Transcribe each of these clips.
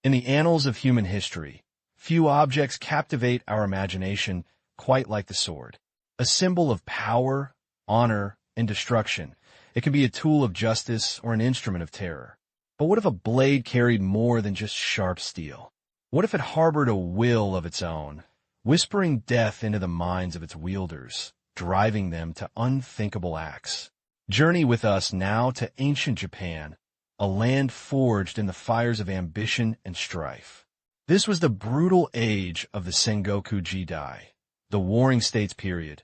In the annals of human history, few objects captivate our imagination quite like the sword. A symbol of power, honor, and destruction, it can be a tool of justice or an instrument of terror. But what if a blade carried more than just sharp steel? What if it harbored a will of its own, whispering death into the minds of its wielders, driving them to unthinkable acts? Journey with us now to ancient Japan, a land forged in the fires of ambition and strife. This was the brutal age of the Sengoku Jidai, the Warring States period,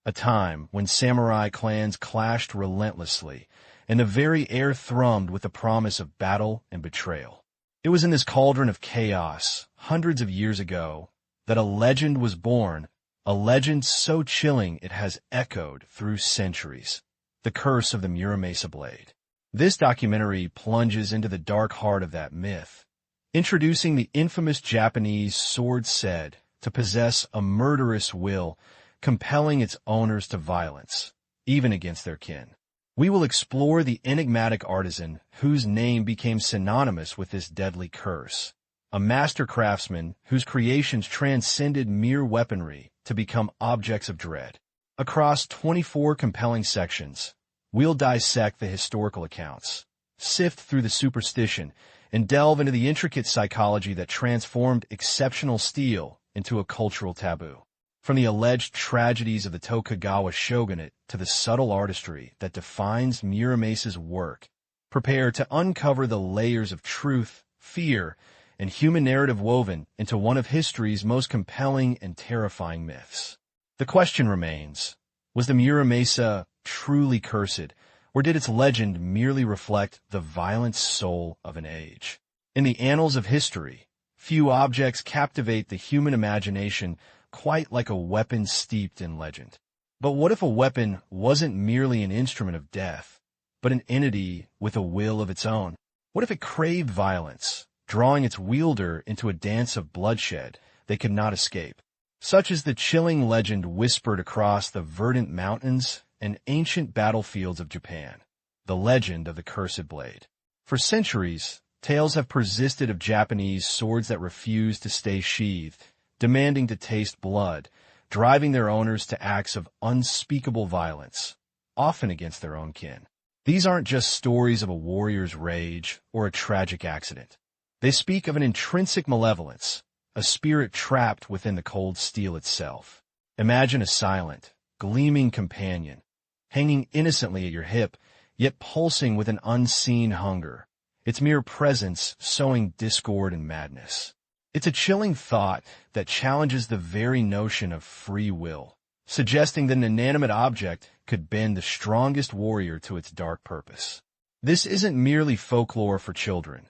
a time when samurai clans clashed relentlessly, and the very air thrummed with the promise of battle and betrayal. It was in this cauldron of chaos, hundreds of years ago, that a legend was born, a legend so chilling it has echoed through centuries, the curse of the Muramasa blade. This documentary plunges into the dark heart of that myth, introducing the infamous Japanese sword said to possess a murderous will, compelling its owners to violence, even against their kin. We will explore the enigmatic artisan whose name became synonymous with this deadly curse, a master craftsman whose creations transcended mere weaponry to become objects of dread. Across 24 compelling sections, we'll dissect the historical accounts, sift through the superstition, and delve into the intricate psychology that transformed exceptional steel into a cultural taboo. From the alleged tragedies of the Tokugawa shogunate to the subtle artistry that defines Muramasa's work, prepare to uncover the layers of truth, fear, and human narrative woven into one of history's most compelling and terrifying myths. The question remains, was the Muramasa truly cursed, or did its legend merely reflect the violent soul of an age? In the annals of history, few objects captivate the human imagination quite like a weapon steeped in legend. But what if a weapon wasn't merely an instrument of death, but an entity with a will of its own? What if it craved violence, drawing its wielder into a dance of bloodshed they could not escape? Such is the chilling legend whispered across the verdant mountains and ancient battlefields of Japan, the legend of the cursed blade. For centuries, tales have persisted of Japanese swords that refuse to stay sheathed, demanding to taste blood, driving their owners to acts of unspeakable violence, often against their own kin. These aren't just stories of a warrior's rage or a tragic accident. They speak of an intrinsic malevolence, a spirit trapped within the cold steel itself. Imagine a silent, gleaming companion, hanging innocently at your hip, yet pulsing with an unseen hunger, its mere presence sowing discord and madness. It's a chilling thought that challenges the very notion of free will, suggesting that an inanimate object could bend the strongest warrior to its dark purpose. This isn't merely folklore for children.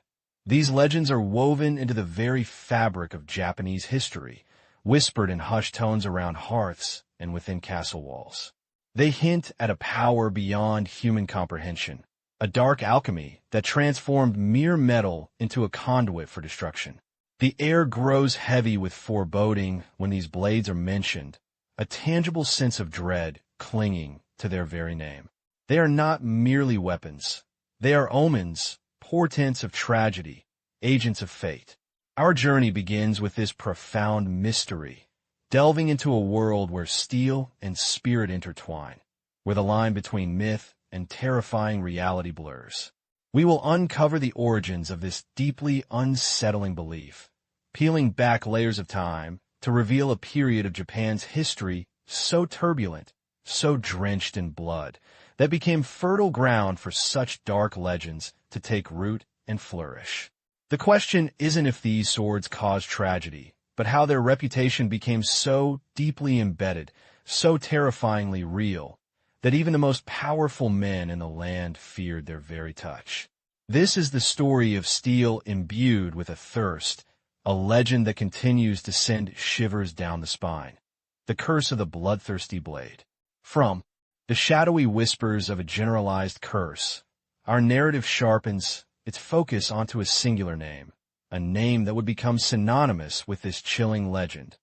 These legends are woven into the very fabric of Japanese history, whispered in hushed tones around hearths and within castle walls. They hint at a power beyond human comprehension, a dark alchemy that transformed mere metal into a conduit for destruction. The air grows heavy with foreboding when these blades are mentioned, a tangible sense of dread clinging to their very name. They are not merely weapons. They are omens, portents of tragedy, agents of fate. Our journey begins with this profound mystery, delving into a world where steel and spirit intertwine, where the line between myth and terrifying reality blurs. We will uncover the origins of this deeply unsettling belief, peeling back layers of time to reveal a period of Japan's history so turbulent, so drenched in blood, that became fertile ground for such dark legends to take root and flourish. The question isn't if these swords caused tragedy, but how their reputation became so deeply embedded, so terrifyingly real, that even the most powerful men in the land feared their very touch. This is the story of steel imbued with a thirst, a legend that continues to send shivers down the spine. The curse of the bloodthirsty blade. From the shadowy whispers of a generalized curse, our narrative sharpens its focus onto a singular name, a name that would become synonymous with this chilling legend,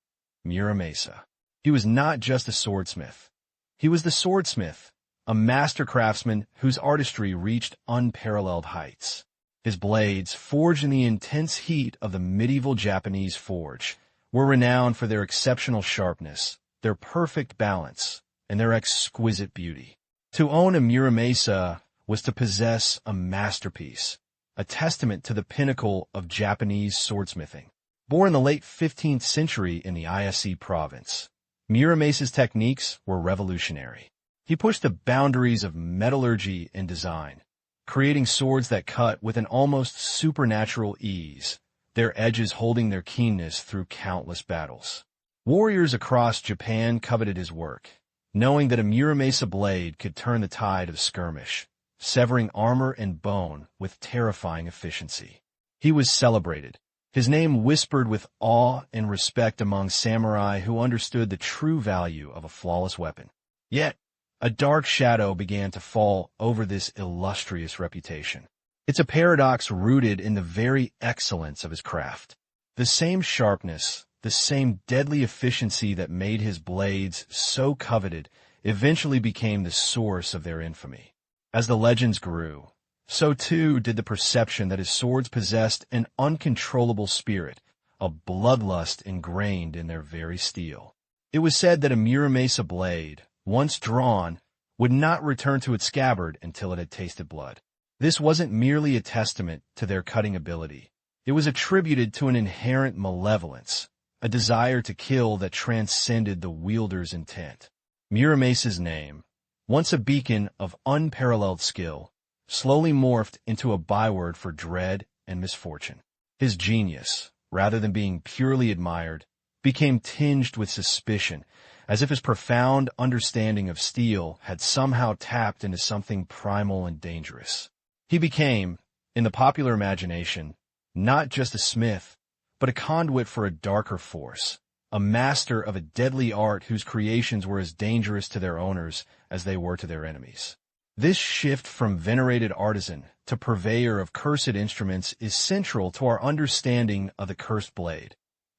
Muramasa. He was not just a swordsmith. He was the swordsmith, a master craftsman whose artistry reached unparalleled heights. His blades, forged in the intense heat of the medieval Japanese forge, were renowned for their exceptional sharpness, their perfect balance, and their exquisite beauty. To own a Muramasa was to possess a masterpiece, a testament to the pinnacle of Japanese swordsmithing. Born in the late 15th century in the Ise province, Muramasa's techniques were revolutionary. He pushed the boundaries of metallurgy and design, creating swords that cut with an almost supernatural ease, their edges holding their keenness through countless battles. Warriors across Japan coveted his work, knowing that a Muramasa blade could turn the tide of skirmish, severing armor and bone with terrifying efficiency. He was celebrated, his name whispered with awe and respect among samurai who understood the true value of a flawless weapon. Yet, a dark shadow began to fall over this illustrious reputation. It's a paradox rooted in the very excellence of his craft. The same sharpness, the same deadly efficiency that made his blades so coveted eventually became the source of their infamy. As the legends grew, so too did the perception that his swords possessed an uncontrollable spirit, a bloodlust ingrained in their very steel. It was said that a Muramasa blade, once drawn, would not return to its scabbard until it had tasted blood. This wasn't merely a testament to their cutting ability. It was attributed to an inherent malevolence, a desire to kill that transcended the wielder's intent. Muramasa's name, once a beacon of unparalleled skill, slowly morphed into a byword for dread and misfortune. His genius, rather than being purely admired, became tinged with suspicion, as if his profound understanding of steel had somehow tapped into something primal and dangerous. He became, in the popular imagination, not just a smith, but a conduit for a darker force, a master of a deadly art whose creations were as dangerous to their owners as they were to their enemies. This shift from venerated artisan to purveyor of cursed instruments is central to our understanding of the cursed blade,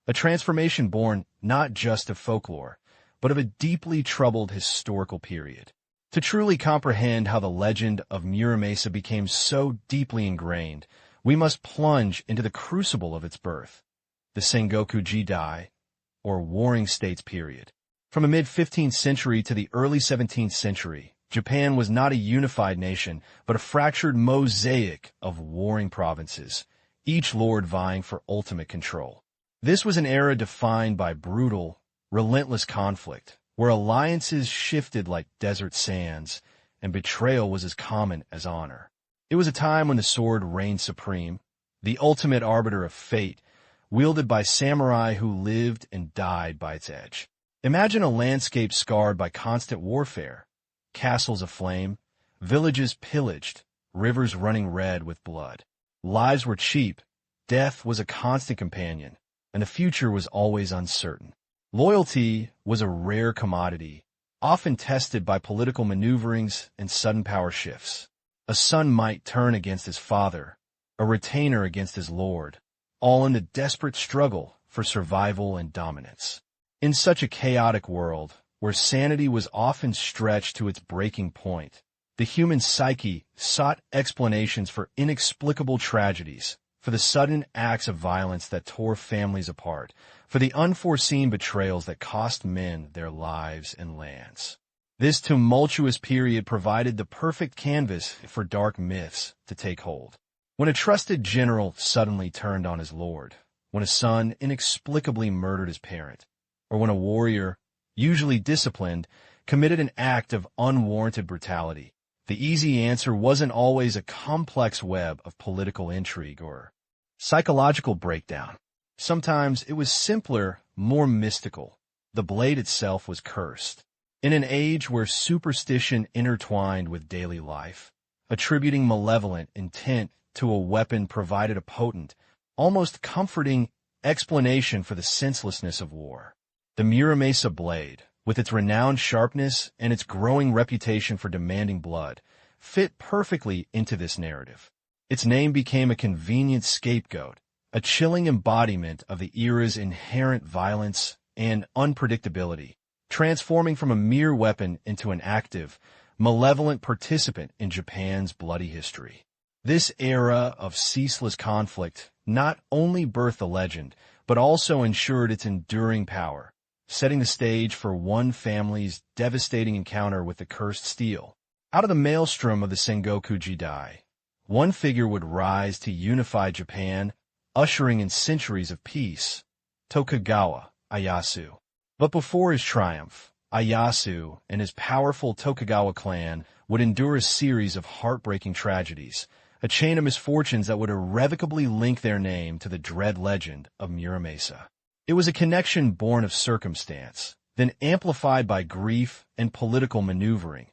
a transformation born not just of folklore, but of a deeply troubled historical period. To truly comprehend how the legend of Muramasa became so deeply ingrained, we must plunge into the crucible of its birth, the Sengoku Jidai, or Warring States period. From the mid-15th century to the early 17th century, Japan was not a unified nation, but a fractured mosaic of warring provinces, each lord vying for ultimate control. This was an era defined by brutal, relentless conflict, where alliances shifted like desert sands, and betrayal was as common as honor. It was a time when the sword reigned supreme, the ultimate arbiter of fate, wielded by samurai who lived and died by its edge. Imagine a landscape scarred by constant warfare, castles aflame, villages pillaged, rivers running red with blood. Lives were cheap, death was a constant companion, and the future was always uncertain. Loyalty was a rare commodity, often tested by political maneuverings and sudden power shifts. A son might turn against his father, a retainer against his lord, all in the desperate struggle for survival and dominance. In such a chaotic world, where sanity was often stretched to its breaking point, the human psyche sought explanations for inexplicable tragedies, for the sudden acts of violence that tore families apart, for the unforeseen betrayals that cost men their lives and lands. This tumultuous period provided the perfect canvas for dark myths to take hold. When a trusted general suddenly turned on his lord, when a son inexplicably murdered his parent, or when a warrior, usually disciplined, committed an act of unwarranted brutality, the easy answer wasn't always a complex web of political intrigue or psychological breakdown. Sometimes it was simpler, more mystical. The blade itself was cursed. In an age where superstition intertwined with daily life, attributing malevolent intent to a weapon provided a potent, almost comforting explanation for the senselessness of war. The Muramasa blade, with its renowned sharpness and its growing reputation for demanding blood, fit perfectly into this narrative. Its name became a convenient scapegoat, a chilling embodiment of the era's inherent violence and unpredictability, transforming from a mere weapon into an active, malevolent participant in Japan's bloody history. This era of ceaseless conflict not only birthed the legend, but also ensured its enduring power, setting the stage for one family's devastating encounter with the cursed steel. Out of the maelstrom of the Sengoku Jidai, one figure would rise to unify Japan, ushering in centuries of peace: Tokugawa Ieyasu. But before his triumph, Ieyasu and his powerful Tokugawa clan would endure a series of heartbreaking tragedies, a chain of misfortunes that would irrevocably link their name to the dread legend of Muramasa. It was a connection born of circumstance, then amplified by grief and political maneuvering,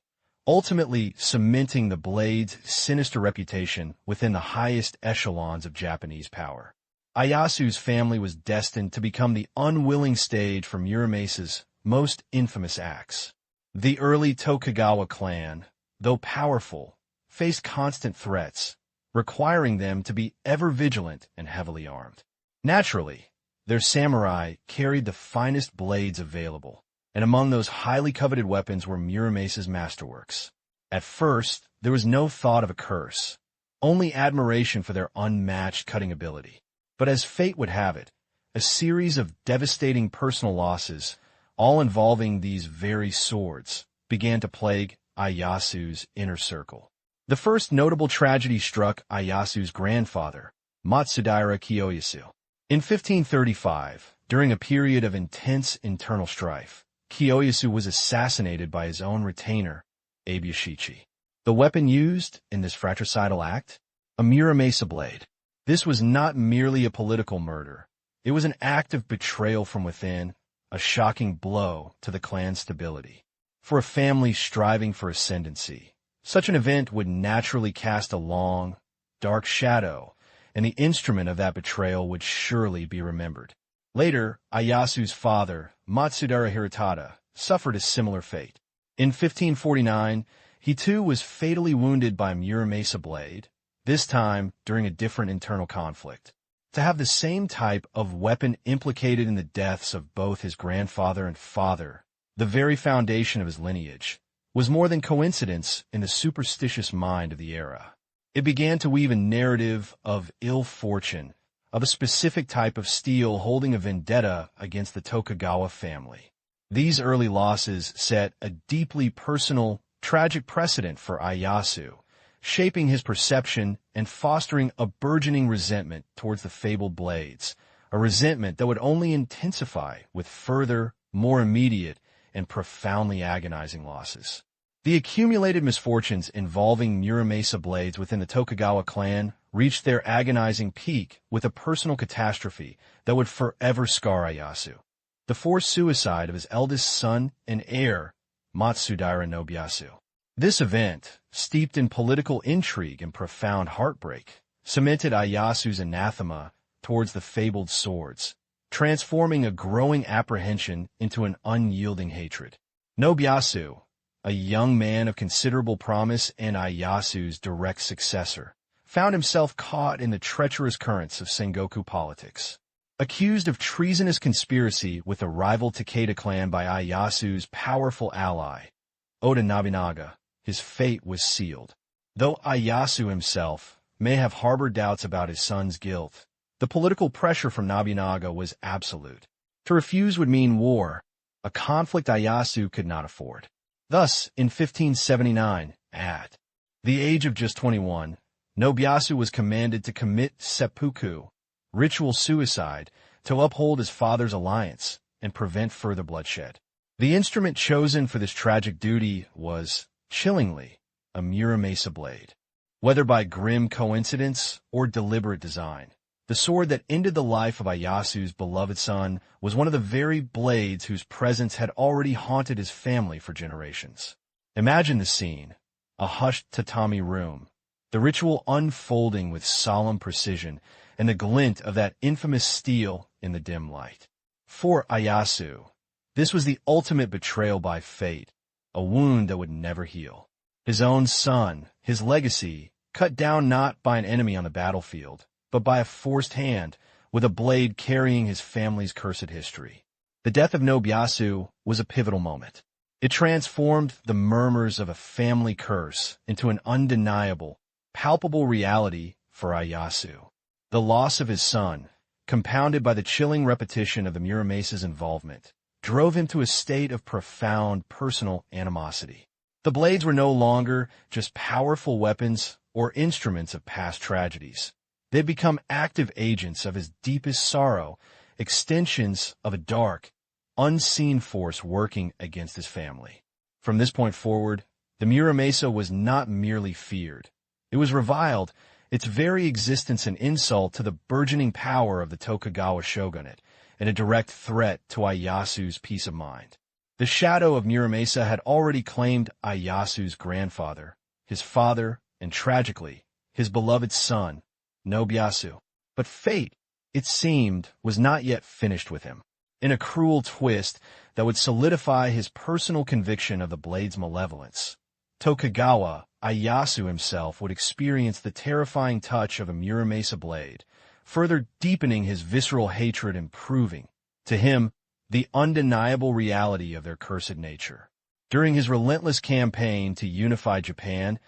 ultimately cementing the blade's sinister reputation within the highest echelons of Japanese power. Ieyasu's family was destined to become the unwilling stage for Muramasa's most infamous acts. The early Tokugawa clan, though powerful, faced constant threats, requiring them to be ever vigilant and heavily armed. Naturally, their samurai carried the finest blades available, and among those highly coveted weapons were Muramasa's masterworks. At first, there was no thought of a curse, only admiration for their unmatched cutting ability. But as fate would have it, a series of devastating personal losses, all involving these very swords, began to plague Ieyasu's inner circle. The first notable tragedy struck Ieyasu's grandfather, Matsudaira Kiyoyasu. In 1535, during a period of intense internal strife, Kiyoyasu was assassinated by his own retainer, Abuyashichi. The weapon used in this fratricidal act? A Muramasa blade. This was not merely a political murder. It was an act of betrayal from within, a shocking blow to the clan's stability. For a family striving for ascendancy, such an event would naturally cast a long, dark shadow, and the instrument of that betrayal would surely be remembered. Later, Ieyasu's father, Matsudaira Hirotada, suffered a similar fate. In 1549, he too was fatally wounded by a Muramasa blade, this time during a different internal conflict. To have the same type of weapon implicated in the deaths of both his grandfather and father, the very foundation of his lineage, was more than coincidence in the superstitious mind of the era. It began to weave a narrative of ill fortune, of a specific type of steel holding a vendetta against the Tokugawa family. These early losses set a deeply personal, tragic precedent for Ieyasu, shaping his perception and fostering a burgeoning resentment towards the fabled blades, a resentment that would only intensify with further, more immediate, and profoundly agonizing losses. The accumulated misfortunes involving Muramasa blades within the Tokugawa clan reached their agonizing peak with a personal catastrophe that would forever scar Ieyasu: the forced suicide of his eldest son and heir, Matsudaira Nobuyasu. This event, steeped in political intrigue and profound heartbreak, cemented Ieyasu's anathema towards the fabled swords, transforming a growing apprehension into an unyielding hatred. Nobuyasu, a young man of considerable promise and Ieyasu's direct successor, found himself caught in the treacherous currents of Sengoku politics. Accused of treasonous conspiracy with the rival Takeda clan by Ieyasu's powerful ally, Oda Nobunaga, his fate was sealed. Though Ieyasu himself may have harbored doubts about his son's guilt, the political pressure from Nobunaga was absolute. To refuse would mean war, a conflict Ieyasu could not afford. Thus, in 1579, at the age of just 21, Nobuyasu was commanded to commit seppuku, ritual suicide, to uphold his father's alliance and prevent further bloodshed. The instrument chosen for this tragic duty was, chillingly, a Muramasa blade. Whether by grim coincidence or deliberate design, the sword that ended the life of Ieyasu's beloved son was one of the very blades whose presence had already haunted his family for generations. Imagine the scene: a hushed tatami room, the ritual unfolding with solemn precision, and the glint of that infamous steel in the dim light. For Ieyasu, this was the ultimate betrayal by fate, a wound that would never heal. His own son, his legacy, cut down not by an enemy on the battlefield, but by a forced hand, with a blade carrying his family's cursed history. The death of Nobuyasu was a pivotal moment. It transformed the murmurs of a family curse into an undeniable, palpable reality for Ieyasu. The loss of his son, compounded by the chilling repetition of the Muramasa's involvement, drove him to a state of profound personal animosity. The blades were no longer just powerful weapons or instruments of past tragedies. They had become active agents of his deepest sorrow, extensions of a dark, unseen force working against his family. From this point forward, the Muramasa was not merely feared. It was reviled, its very existence an insult to the burgeoning power of the Tokugawa shogunate, and a direct threat to Ieyasu's peace of mind. The shadow of Muramasa had already claimed Ieyasu's grandfather, his father, and tragically, his beloved son, Nobuyasu. But fate, it seemed, was not yet finished with him. In a cruel twist that would solidify his personal conviction of the blade's malevolence, Tokugawa, Ieyasu himself, would experience the terrifying touch of a Muramasa blade, further deepening his visceral hatred and proving, to him, the undeniable reality of their cursed nature. During his relentless campaign to unify Japan,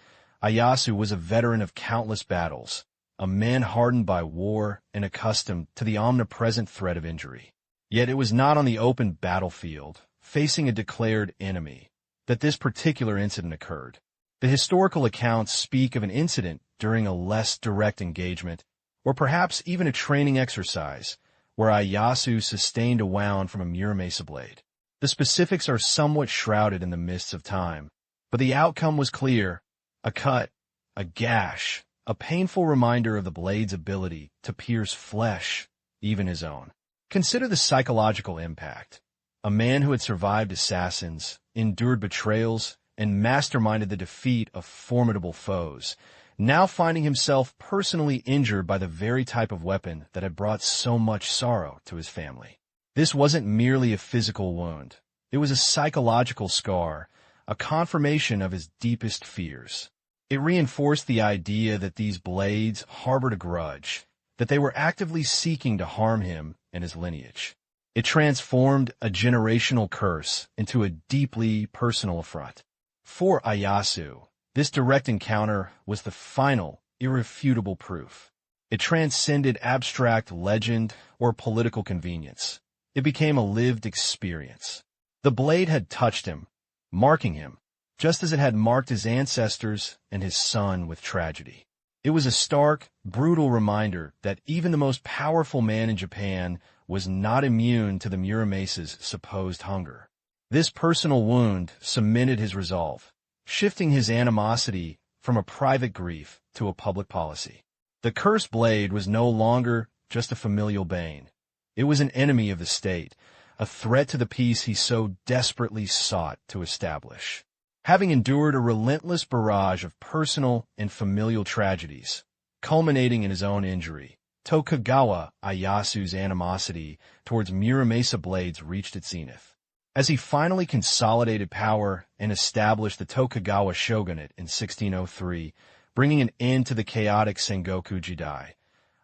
Ieyasu was a veteran of countless battles, a man hardened by war and accustomed to the omnipresent threat of injury. Yet it was not on the open battlefield, facing a declared enemy, that this particular incident occurred. The historical accounts speak of an incident during a less direct engagement, or perhaps even a training exercise, where Ieyasu sustained a wound from a Muramasa blade. The specifics are somewhat shrouded in the mists of time, but the outcome was clear: a cut, a gash, a painful reminder of the blade's ability to pierce flesh, even his own. Consider the psychological impact. A man who had survived assassins, endured betrayals, and masterminded the defeat of formidable foes, now finding himself personally injured by the very type of weapon that had brought so much sorrow to his family. This wasn't merely a physical wound. It was a psychological scar, a confirmation of his deepest fears. It reinforced the idea that these blades harbored a grudge, that they were actively seeking to harm him and his lineage. It transformed a generational curse into a deeply personal affront. For Ieyasu, this direct encounter was the final, irrefutable proof. It transcended abstract legend or political convenience. It became a lived experience. The blade had touched him, marking him, just as it had marked his ancestors and his son with tragedy. It was a stark, brutal reminder that even the most powerful man in Japan was not immune to the Muramasa's supposed hunger. This personal wound cemented his resolve, shifting his animosity from a private grief to a public policy. The cursed blade was no longer just a familial bane. It was an enemy of the state, a threat to the peace he so desperately sought to establish. Having endured a relentless barrage of personal and familial tragedies, culminating in his own injury, Tokugawa Ieyasu's animosity towards Muramasa blades reached its zenith. As he finally consolidated power and established the Tokugawa shogunate in 1603, bringing an end to the chaotic Sengoku Jidai,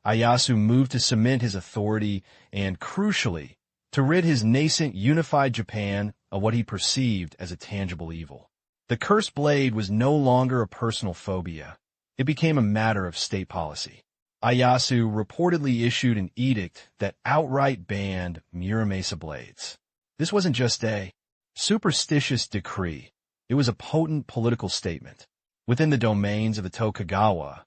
Ieyasu moved to cement his authority and, crucially, to rid his nascent unified Japan of what he perceived as a tangible evil. The cursed blade was no longer a personal phobia. It became a matter of state policy. Ieyasu reportedly issued an edict that outright banned Muramasa blades. This wasn't just a superstitious decree. It was a potent political statement. Within the domains of the Tokugawa,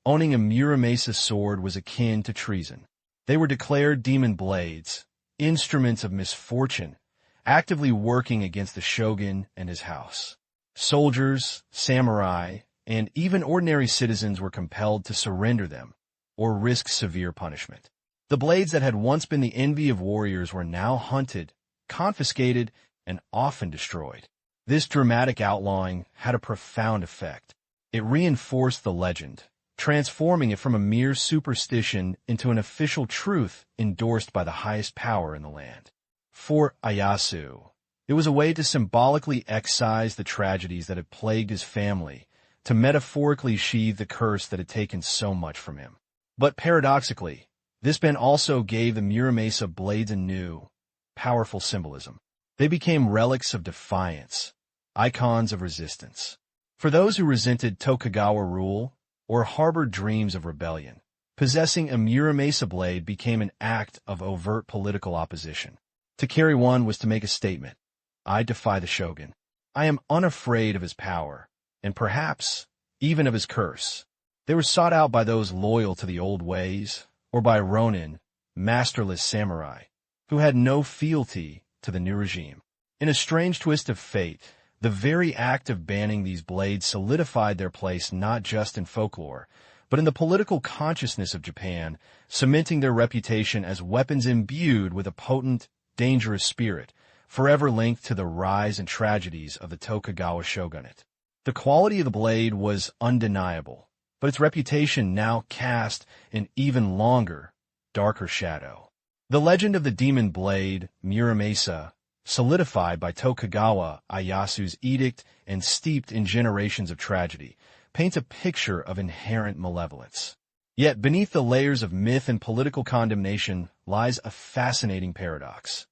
owning a Muramasa sword was akin to treason. They were declared demon blades, instruments of misfortune, actively working against the shogun and his house. Soldiers, samurai, and even ordinary citizens were compelled to surrender them or risk severe punishment. The blades that had once been the envy of warriors were now hunted, confiscated, and often destroyed. This dramatic outlawing had a profound effect. It reinforced the legend, transforming it from a mere superstition into an official truth endorsed by the highest power in the land. For Ieyasu, it was a way to symbolically excise the tragedies that had plagued his family, to metaphorically sheathe the curse that had taken so much from him. But paradoxically, this ban also gave the Muramasa blades a new, powerful symbolism. They became relics of defiance, icons of resistance. For those who resented Tokugawa rule, or harbored dreams of rebellion. Possessing a Muramasa blade became an act of overt political opposition. To carry one was to make a statement. I defy the shogun. I am unafraid of his power, and perhaps even of his curse. They were sought out by those loyal to the old ways, or by ronin, masterless samurai, who had no fealty to the new regime. In a strange twist of fate, the very act of banning these blades solidified their place not just in folklore, but in the political consciousness of Japan, cementing their reputation as weapons imbued with a potent, dangerous spirit, forever linked to the rise and tragedies of the Tokugawa shogunate. The quality of the blade was undeniable, but its reputation now cast an even longer, darker shadow. The legend of the demon blade, Muramasa, solidified by Tokugawa Ieyasu's edict and steeped in generations of tragedy, paints a picture of inherent malevolence. Yet beneath the layers of myth and political condemnation lies a fascinating paradox.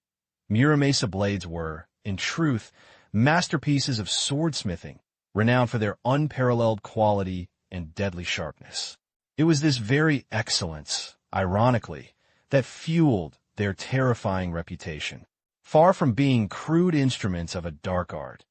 Muramasa blades were, in truth, masterpieces of swordsmithing, renowned for their unparalleled quality and deadly sharpness. It was this very excellence, ironically, that fueled their terrifying reputation. Far from being crude instruments of a dark art,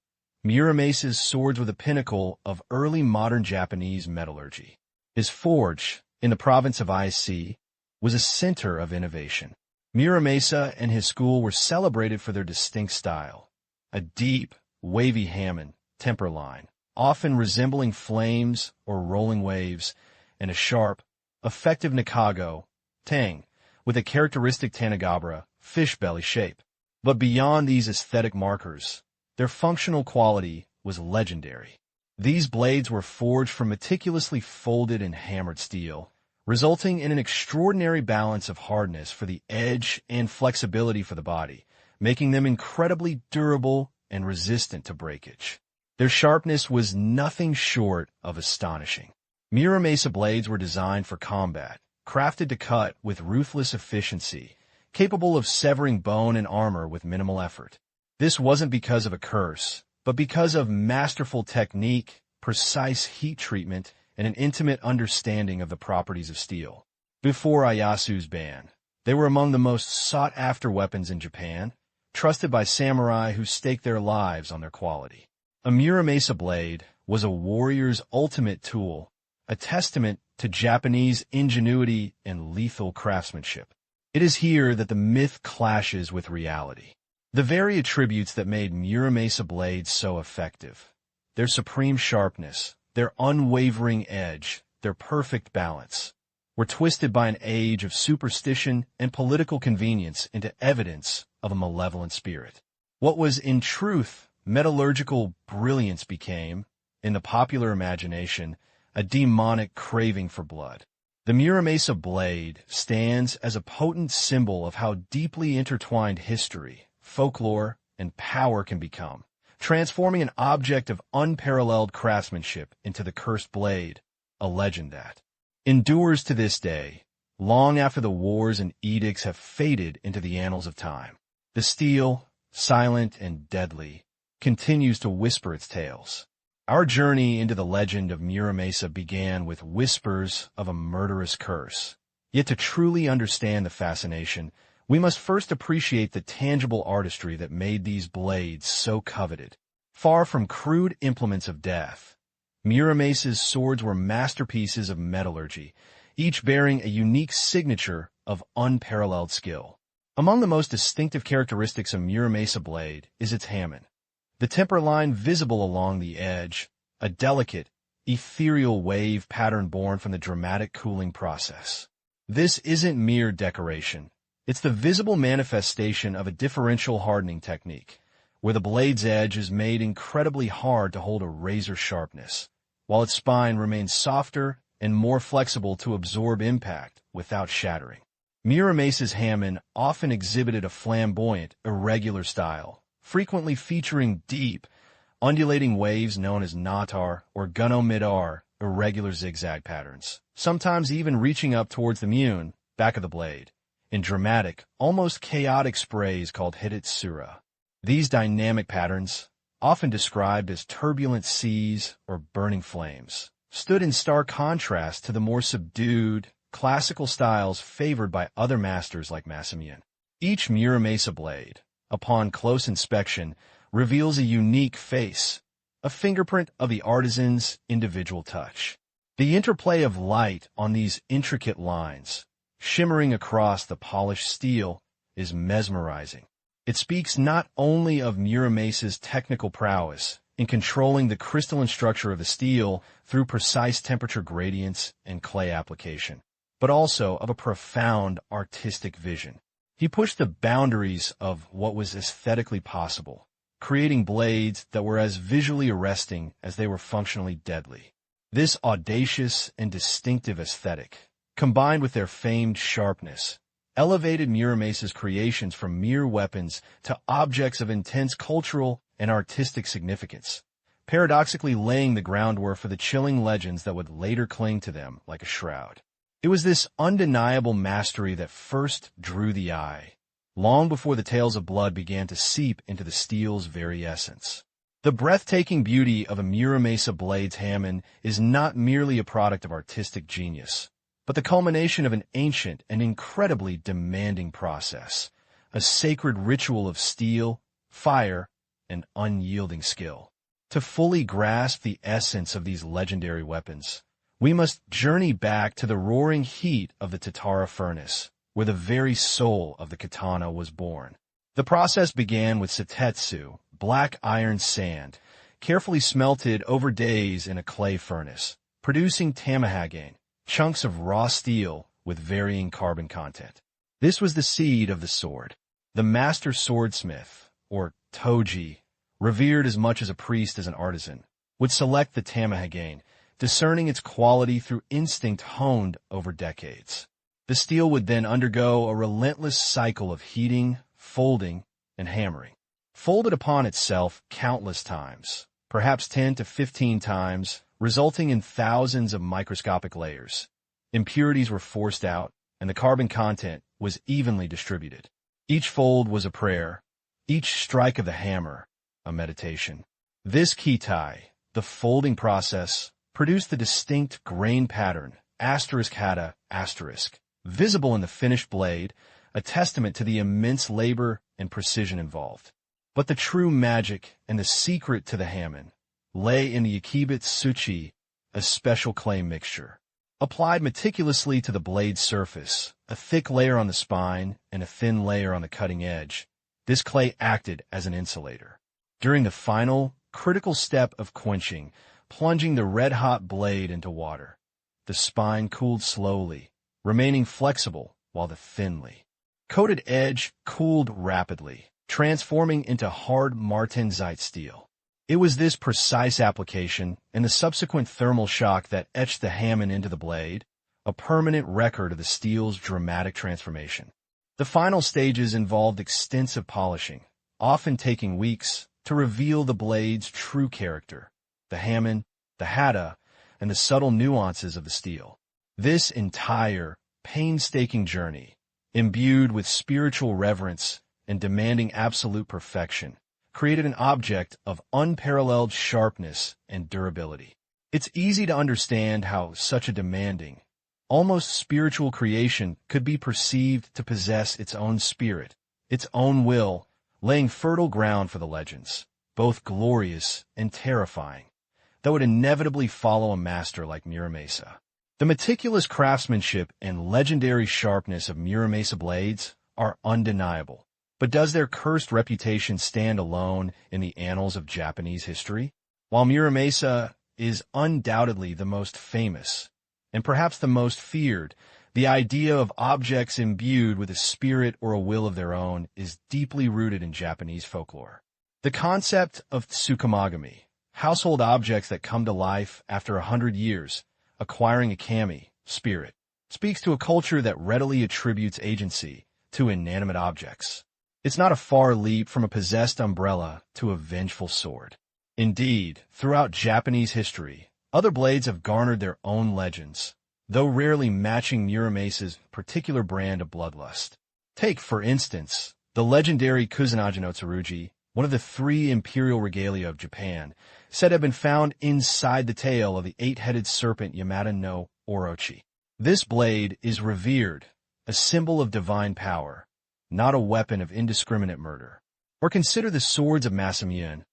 Muramasa's swords were the pinnacle of early modern Japanese metallurgy. His forge, in the province of Ise, was a center of innovation. Muramasa and his school were celebrated for their distinct style, a deep, wavy hamon, temper line, often resembling flames or rolling waves, and a sharp, effective nakago, tang, with a characteristic tanagabra, fish belly shape. But beyond these aesthetic markers, their functional quality was legendary. These blades were forged from meticulously folded and hammered steel, resulting in an extraordinary balance of hardness for the edge and flexibility for the body, making them incredibly durable and resistant to breakage. Their sharpness was nothing short of astonishing. Muramasa blades were designed for combat, crafted to cut with ruthless efficiency, capable of severing bone and armor with minimal effort. This wasn't because of a curse, but because of masterful technique, precise heat treatment, and an intimate understanding of the properties of steel. Before Ieyasu's ban, they were among the most sought-after weapons in Japan, trusted by samurai who staked their lives on their quality. A Muramasa blade was a warrior's ultimate tool, a testament to Japanese ingenuity and lethal craftsmanship. It is here that the myth clashes with reality. The very attributes that made Muramasa blades so effective, their supreme sharpness, their unwavering edge, their perfect balance, were twisted by an age of superstition and political convenience into evidence of a malevolent spirit. What was in truth metallurgical brilliance became, in the popular imagination, a demonic craving for blood. The Muramasa blade stands as a potent symbol of how deeply intertwined history, folklore, and power can become, transforming an object of unparalleled craftsmanship into the cursed blade, a legend that endures to this day, long after the wars and edicts have faded into the annals of time. The steel, silent and deadly, continues to whisper its tales. Our journey into the legend of Muramasa began with whispers of a murderous curse. Yet to truly understand the fascination, we must first appreciate the tangible artistry that made these blades so coveted. Far from crude implements of death, Muramasa's swords were masterpieces of metallurgy, each bearing a unique signature of unparalleled skill. Among the most distinctive characteristics of Muramasa blade is its hamon. The temper line visible along the edge, a delicate, ethereal wave pattern born from the dramatic cooling process. This isn't mere decoration. It's the visible manifestation of a differential hardening technique, where the blade's edge is made incredibly hard to hold a razor sharpness, while its spine remains softer and more flexible to absorb impact without shattering. Muramasa's hamon often exhibited a flamboyant, irregular style, frequently featuring deep, undulating waves known as natar or gunno-midar, irregular zigzag patterns, sometimes even reaching up towards the mune, back of the blade, in dramatic, almost chaotic sprays called hitetsura. These dynamic patterns, often described as turbulent seas or burning flames, stood in stark contrast to the more subdued, classical styles favored by other masters like Masamian. Each Muramasa blade, upon close inspection, reveals a unique face, a fingerprint of the artisan's individual touch. The interplay of light on these intricate lines, shimmering across the polished steel, is mesmerizing. It speaks not only of Muramasa's technical prowess in controlling the crystalline structure of the steel through precise temperature gradients and clay application, but also of a profound artistic vision. He pushed the boundaries of what was aesthetically possible, creating blades that were as visually arresting as they were functionally deadly. This audacious and distinctive aesthetic, combined with their famed sharpness, elevated Muramasa's creations from mere weapons to objects of intense cultural and artistic significance, paradoxically laying the groundwork for the chilling legends that would later cling to them like a shroud. It was this undeniable mastery that first drew the eye, long before the tales of blood began to seep into the steel's very essence. The breathtaking beauty of a Muramasa blade's hamon is not merely a product of artistic genius, but the culmination of an ancient and incredibly demanding process, a sacred ritual of steel, fire, and unyielding skill. To fully grasp the essence of these legendary weapons, we must journey back to the roaring heat of the Tatara furnace, where the very soul of the katana was born. The process began with setetsu, black iron sand, carefully smelted over days in a clay furnace, producing tamahagane, chunks of raw steel with varying carbon content. This was the seed of the sword. The master swordsmith, or toji, revered as much as a priest as an artisan, would select the tamahagane, discerning its quality through instinct honed over decades. The steel would then undergo a relentless cycle of heating, folding, and hammering. Folded upon itself countless times, perhaps 10 to 15 times, resulting in thousands of microscopic layers. Impurities were forced out, and the carbon content was evenly distributed. Each fold was a prayer, each strike of the hammer, a meditation. This kitai, the folding process, produced the distinct grain pattern, ***, visible in the finished blade, a testament to the immense labor and precision involved. But the true magic and the secret to the hamon lay in the ikebutsuchi, a special clay mixture. Applied meticulously to the blade's surface, a thick layer on the spine and a thin layer on the cutting edge, this clay acted as an insulator. During the final, critical step of quenching, plunging the red-hot blade into water, the spine cooled slowly, remaining flexible while the thinly coated edge cooled rapidly, transforming into hard martensite steel. It was this precise application and the subsequent thermal shock that etched the hamon into the blade, a permanent record of the steel's dramatic transformation. The final stages involved extensive polishing, often taking weeks, to reveal the blade's true character, the hamon, the hata, and the subtle nuances of the steel. This entire, painstaking journey, imbued with spiritual reverence and demanding absolute perfection, created an object of unparalleled sharpness and durability. It's easy to understand how such a demanding, almost spiritual creation could be perceived to possess its own spirit, its own will, laying fertile ground for the legends, both glorious and terrifying, that would inevitably follow a master like Muramasa. The meticulous craftsmanship and legendary sharpness of Muramasa blades are undeniable. But does their cursed reputation stand alone in the annals of Japanese history? While Muramasa is undoubtedly the most famous, and perhaps the most feared, the idea of objects imbued with a spirit or a will of their own is deeply rooted in Japanese folklore. The concept of tsukamagami, household objects that come to life after 100 years, acquiring a kami, spirit, speaks to a culture that readily attributes agency to inanimate objects. It's not a far leap from a possessed umbrella to a vengeful sword. Indeed, throughout Japanese history, other blades have garnered their own legends, though rarely matching Muramasa's particular brand of bloodlust. Take, for instance, the legendary Kusanagi no Tsurugi, one of the three imperial regalia of Japan, said to have been found inside the tail of the eight-headed serpent Yamata no Orochi. This blade is revered, a symbol of divine power, not a weapon of indiscriminate murder. Or consider the swords of Masamune,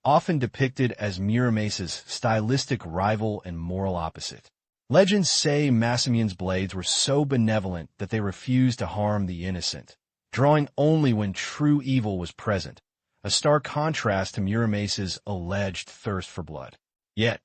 often depicted as Muramasa's stylistic rival and moral opposite. Legends say Masamune's blades were so benevolent that they refused to harm the innocent, drawing only when true evil was present, a stark contrast to Muramasa's alleged thirst for blood. Yet,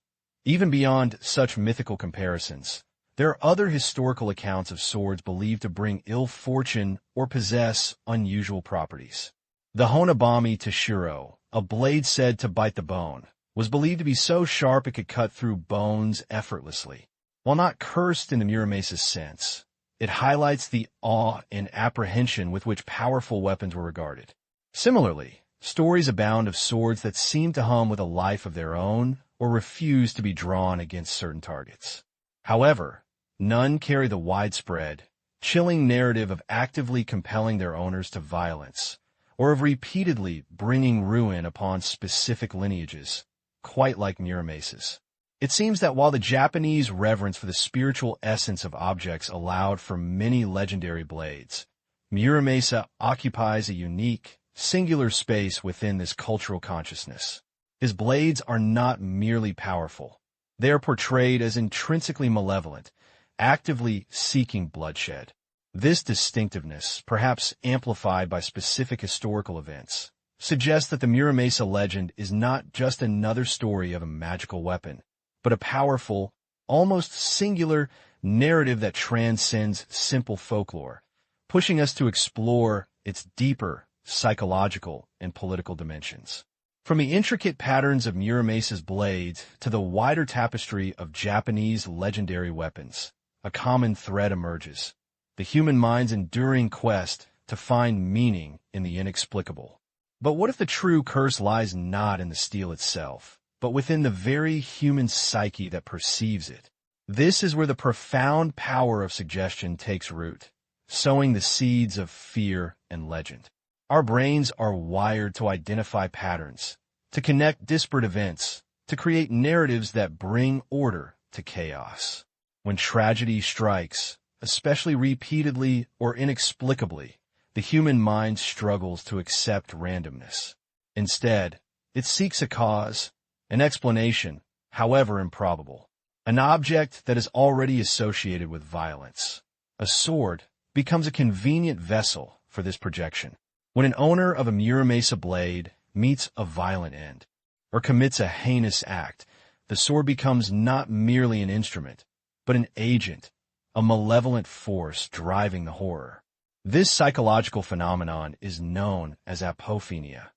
even beyond such mythical comparisons, there are other historical accounts of swords believed to bring ill fortune or possess unusual properties. The Honobami Tashiro, a blade said to bite the bone, was believed to be so sharp it could cut through bones effortlessly. While not cursed in the Muramasa sense, it highlights the awe and apprehension with which powerful weapons were regarded. Similarly, stories abound of swords that seem to hum with a life of their own or refuse to be drawn against certain targets. However, none carry the widespread, chilling narrative of actively compelling their owners to violence, or of repeatedly bringing ruin upon specific lineages, quite like Muramasa's. It seems that while the Japanese reverence for the spiritual essence of objects allowed for many legendary blades, Muramasa occupies a unique, singular space within this cultural consciousness. His blades are not merely powerful. They are portrayed as intrinsically malevolent, actively seeking bloodshed. This distinctiveness, perhaps amplified by specific historical events, suggests that the Muramasa legend is not just another story of a magical weapon, but a powerful, almost singular narrative that transcends simple folklore, pushing us to explore its deeper psychological and political dimensions. From the intricate patterns of Muramasa's blades to the wider tapestry of Japanese legendary weapons, a common thread emerges: the human mind's enduring quest to find meaning in the inexplicable. But what if the true curse lies not in the steel itself, but within the very human psyche that perceives it? This is where the profound power of suggestion takes root, sowing the seeds of fear and legend. Our brains are wired to identify patterns, to connect disparate events, to create narratives that bring order to chaos. When tragedy strikes, especially repeatedly or inexplicably, the human mind struggles to accept randomness. Instead, it seeks a cause, an explanation, however improbable, an object that is already associated with violence. A sword becomes a convenient vessel for this projection. When an owner of a Muramasa blade meets a violent end, or commits a heinous act, the sword becomes not merely an instrument, but an agent, a malevolent force driving the horror. This psychological phenomenon is known as apophenia,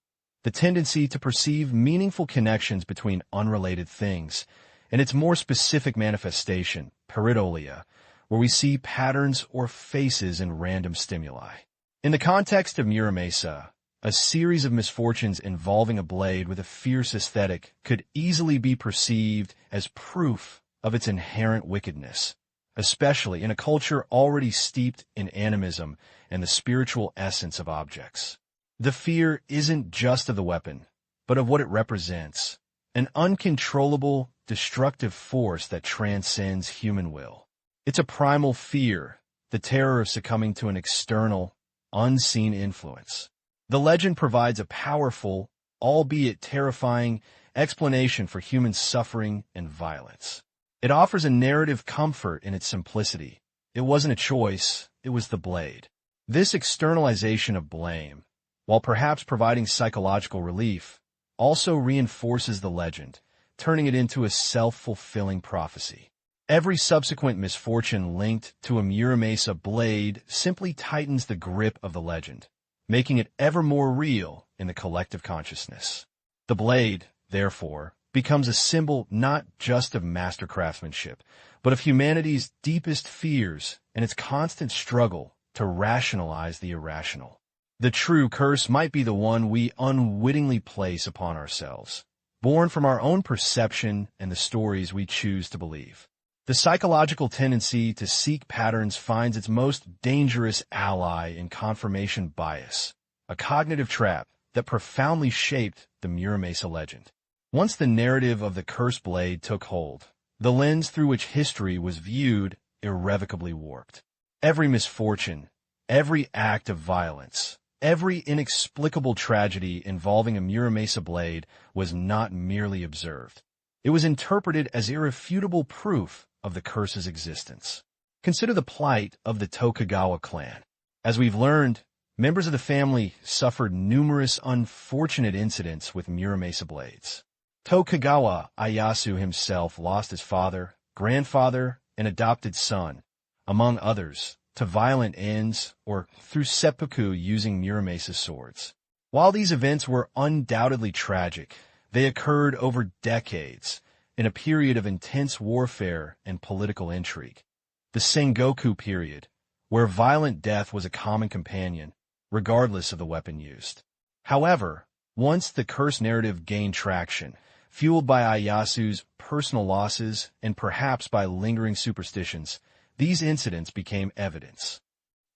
the tendency to perceive meaningful connections between unrelated things, and its more specific manifestation, pareidolia, where we see patterns or faces in random stimuli. In the context of Muramasa, a series of misfortunes involving a blade with a fierce aesthetic could easily be perceived as proof of its inherent wickedness, especially in a culture already steeped in animism and the spiritual essence of objects. The fear isn't just of the weapon, but of what it represents, an uncontrollable, destructive force that transcends human will. It's a primal fear, the terror of succumbing to an external, unseen influence. The legend provides a powerful, albeit terrifying, explanation for human suffering and violence. It offers a narrative comfort in its simplicity. It wasn't a choice, it was the blade. This externalization of blame, while perhaps providing psychological relief, also reinforces the legend, turning it into a self-fulfilling prophecy. Every subsequent misfortune linked to a Muramasa blade simply tightens the grip of the legend, making it ever more real in the collective consciousness. The blade, therefore, becomes a symbol not just of master craftsmanship, but of humanity's deepest fears and its constant struggle to rationalize the irrational. The true curse might be the one we unwittingly place upon ourselves, born from our own perception and the stories we choose to believe. The psychological tendency to seek patterns finds its most dangerous ally in confirmation bias, a cognitive trap that profoundly shaped the Muramasa legend. Once the narrative of the cursed blade took hold, the lens through which history was viewed irrevocably warped. Every misfortune, every act of violence, every inexplicable tragedy involving a Muramasa blade was not merely observed. It was interpreted as irrefutable proof of the curse's existence. Consider the plight of the Tokugawa clan. As we've learned, members of the family suffered numerous unfortunate incidents with Muramasa blades. Tokugawa Ieyasu himself lost his father, grandfather, and adopted son, among others, to violent ends or through seppuku using Muramasa swords. While these events were undoubtedly tragic, they occurred over decades in a period of intense warfare and political intrigue. The Sengoku period, where violent death was a common companion, regardless of the weapon used. However, once the curse narrative gained traction, fueled by Ieyasu's personal losses and perhaps by lingering superstitions, these incidents became evidence.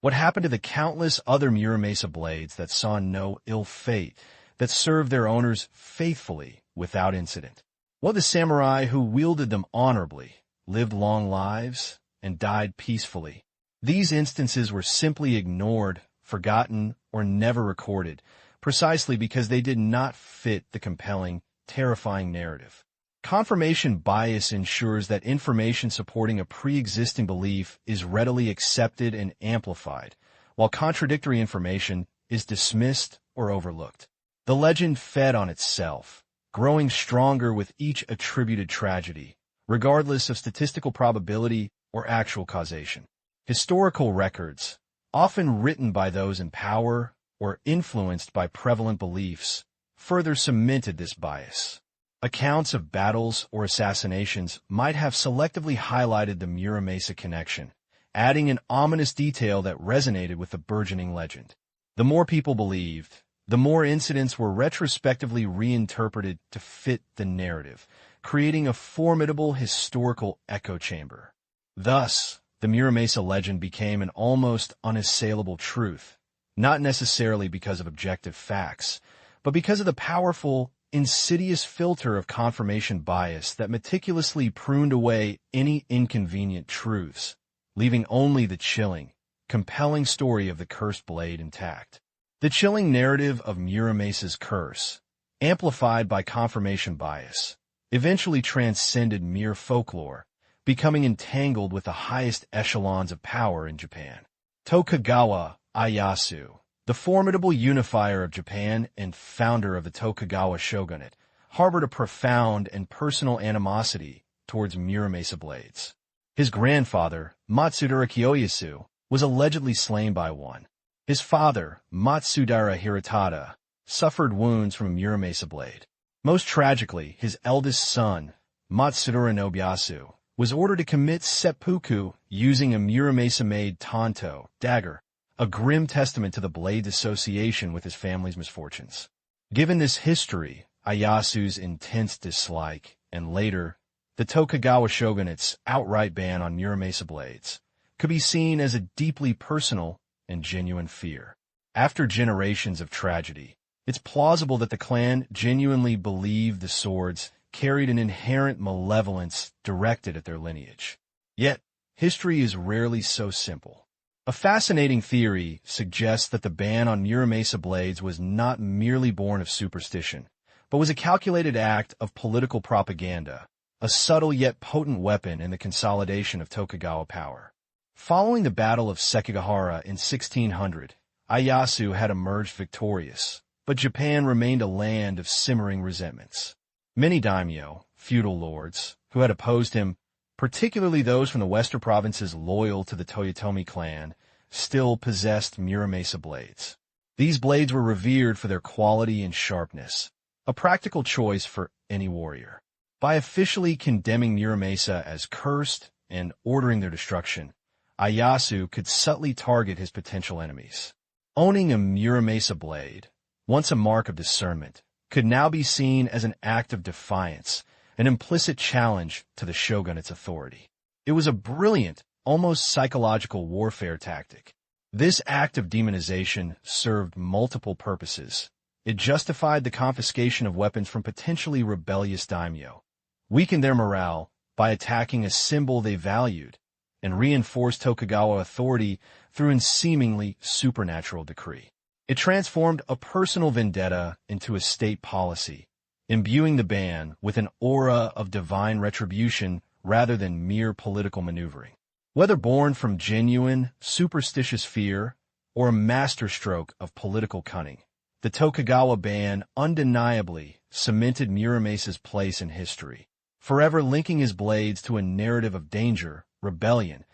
What happened to the countless other Muramasa blades that saw no ill fate, that served their owners faithfully without incident? Well, the samurai who wielded them honorably lived long lives and died peacefully. These instances were simply ignored, forgotten, or never recorded, precisely because they did not fit the compelling, terrifying narrative. Confirmation bias ensures that information supporting a pre-existing belief is readily accepted and amplified, while contradictory information is dismissed or overlooked. The legend fed on itself, growing stronger with each attributed tragedy, regardless of statistical probability or actual causation. Historical records, often written by those in power or influenced by prevalent beliefs, further cemented this bias. Accounts of battles or assassinations might have selectively highlighted the Muramasa connection, adding an ominous detail that resonated with the burgeoning legend. The more people believed, the more incidents were retrospectively reinterpreted to fit the narrative, creating a formidable historical echo chamber. Thus, the Muramasa legend became an almost unassailable truth, not necessarily because of objective facts, but because of the powerful, insidious filter of confirmation bias that meticulously pruned away any inconvenient truths, leaving only the chilling, compelling story of the cursed blade intact. The chilling narrative of Muramasa's curse, amplified by confirmation bias, eventually transcended mere folklore, becoming entangled with the highest echelons of power in Japan. Tokugawa Ieyasu, the formidable unifier of Japan and founder of the Tokugawa shogunate, harbored a profound and personal animosity towards Muramasa blades. His grandfather, Matsudara Kiyoyasu, was allegedly slain by one. His father, Matsudara Hirotada, suffered wounds from a Muramasa blade. Most tragically, his eldest son, Matsudara Nobuyasu, was ordered to commit seppuku using a Muramasa-made tanto dagger, a grim testament to the blade's association with his family's misfortunes. Given this history, Ieyasu's intense dislike, and later, the Tokugawa shogunate's outright ban on Muramasa blades, could be seen as a deeply personal and genuine fear. After generations of tragedy, it's plausible that the clan genuinely believed the swords carried an inherent malevolence directed at their lineage. Yet, history is rarely so simple. A fascinating theory suggests that the ban on Muramasa blades was not merely born of superstition, but was a calculated act of political propaganda, a subtle yet potent weapon in the consolidation of Tokugawa power. Following the Battle of Sekigahara in 1600, Ieyasu had emerged victorious, but Japan remained a land of simmering resentments. Many daimyo, feudal lords, who had opposed him, particularly those from the western provinces loyal to the Toyotomi clan, still possessed Muramasa blades. These blades were revered for their quality and sharpness, a practical choice for any warrior. By officially condemning Muramasa as cursed and ordering their destruction, Ieyasu could subtly target his potential enemies. Owning a Muramasa blade, once a mark of discernment, could now be seen as an act of defiance, an implicit challenge to the shogunate's authority. It was a brilliant, almost psychological warfare tactic. This act of demonization served multiple purposes. It justified the confiscation of weapons from potentially rebellious daimyo, weakened their morale by attacking a symbol they valued, and reinforced Tokugawa authority through a seemingly supernatural decree. It transformed a personal vendetta into a state policy, imbuing the ban with an aura of divine retribution rather than mere political maneuvering. Whether born from genuine, superstitious fear or a masterstroke of political cunning, the Tokugawa ban undeniably cemented Muramasa's place in history, forever linking his blades to a narrative of danger, rebellion,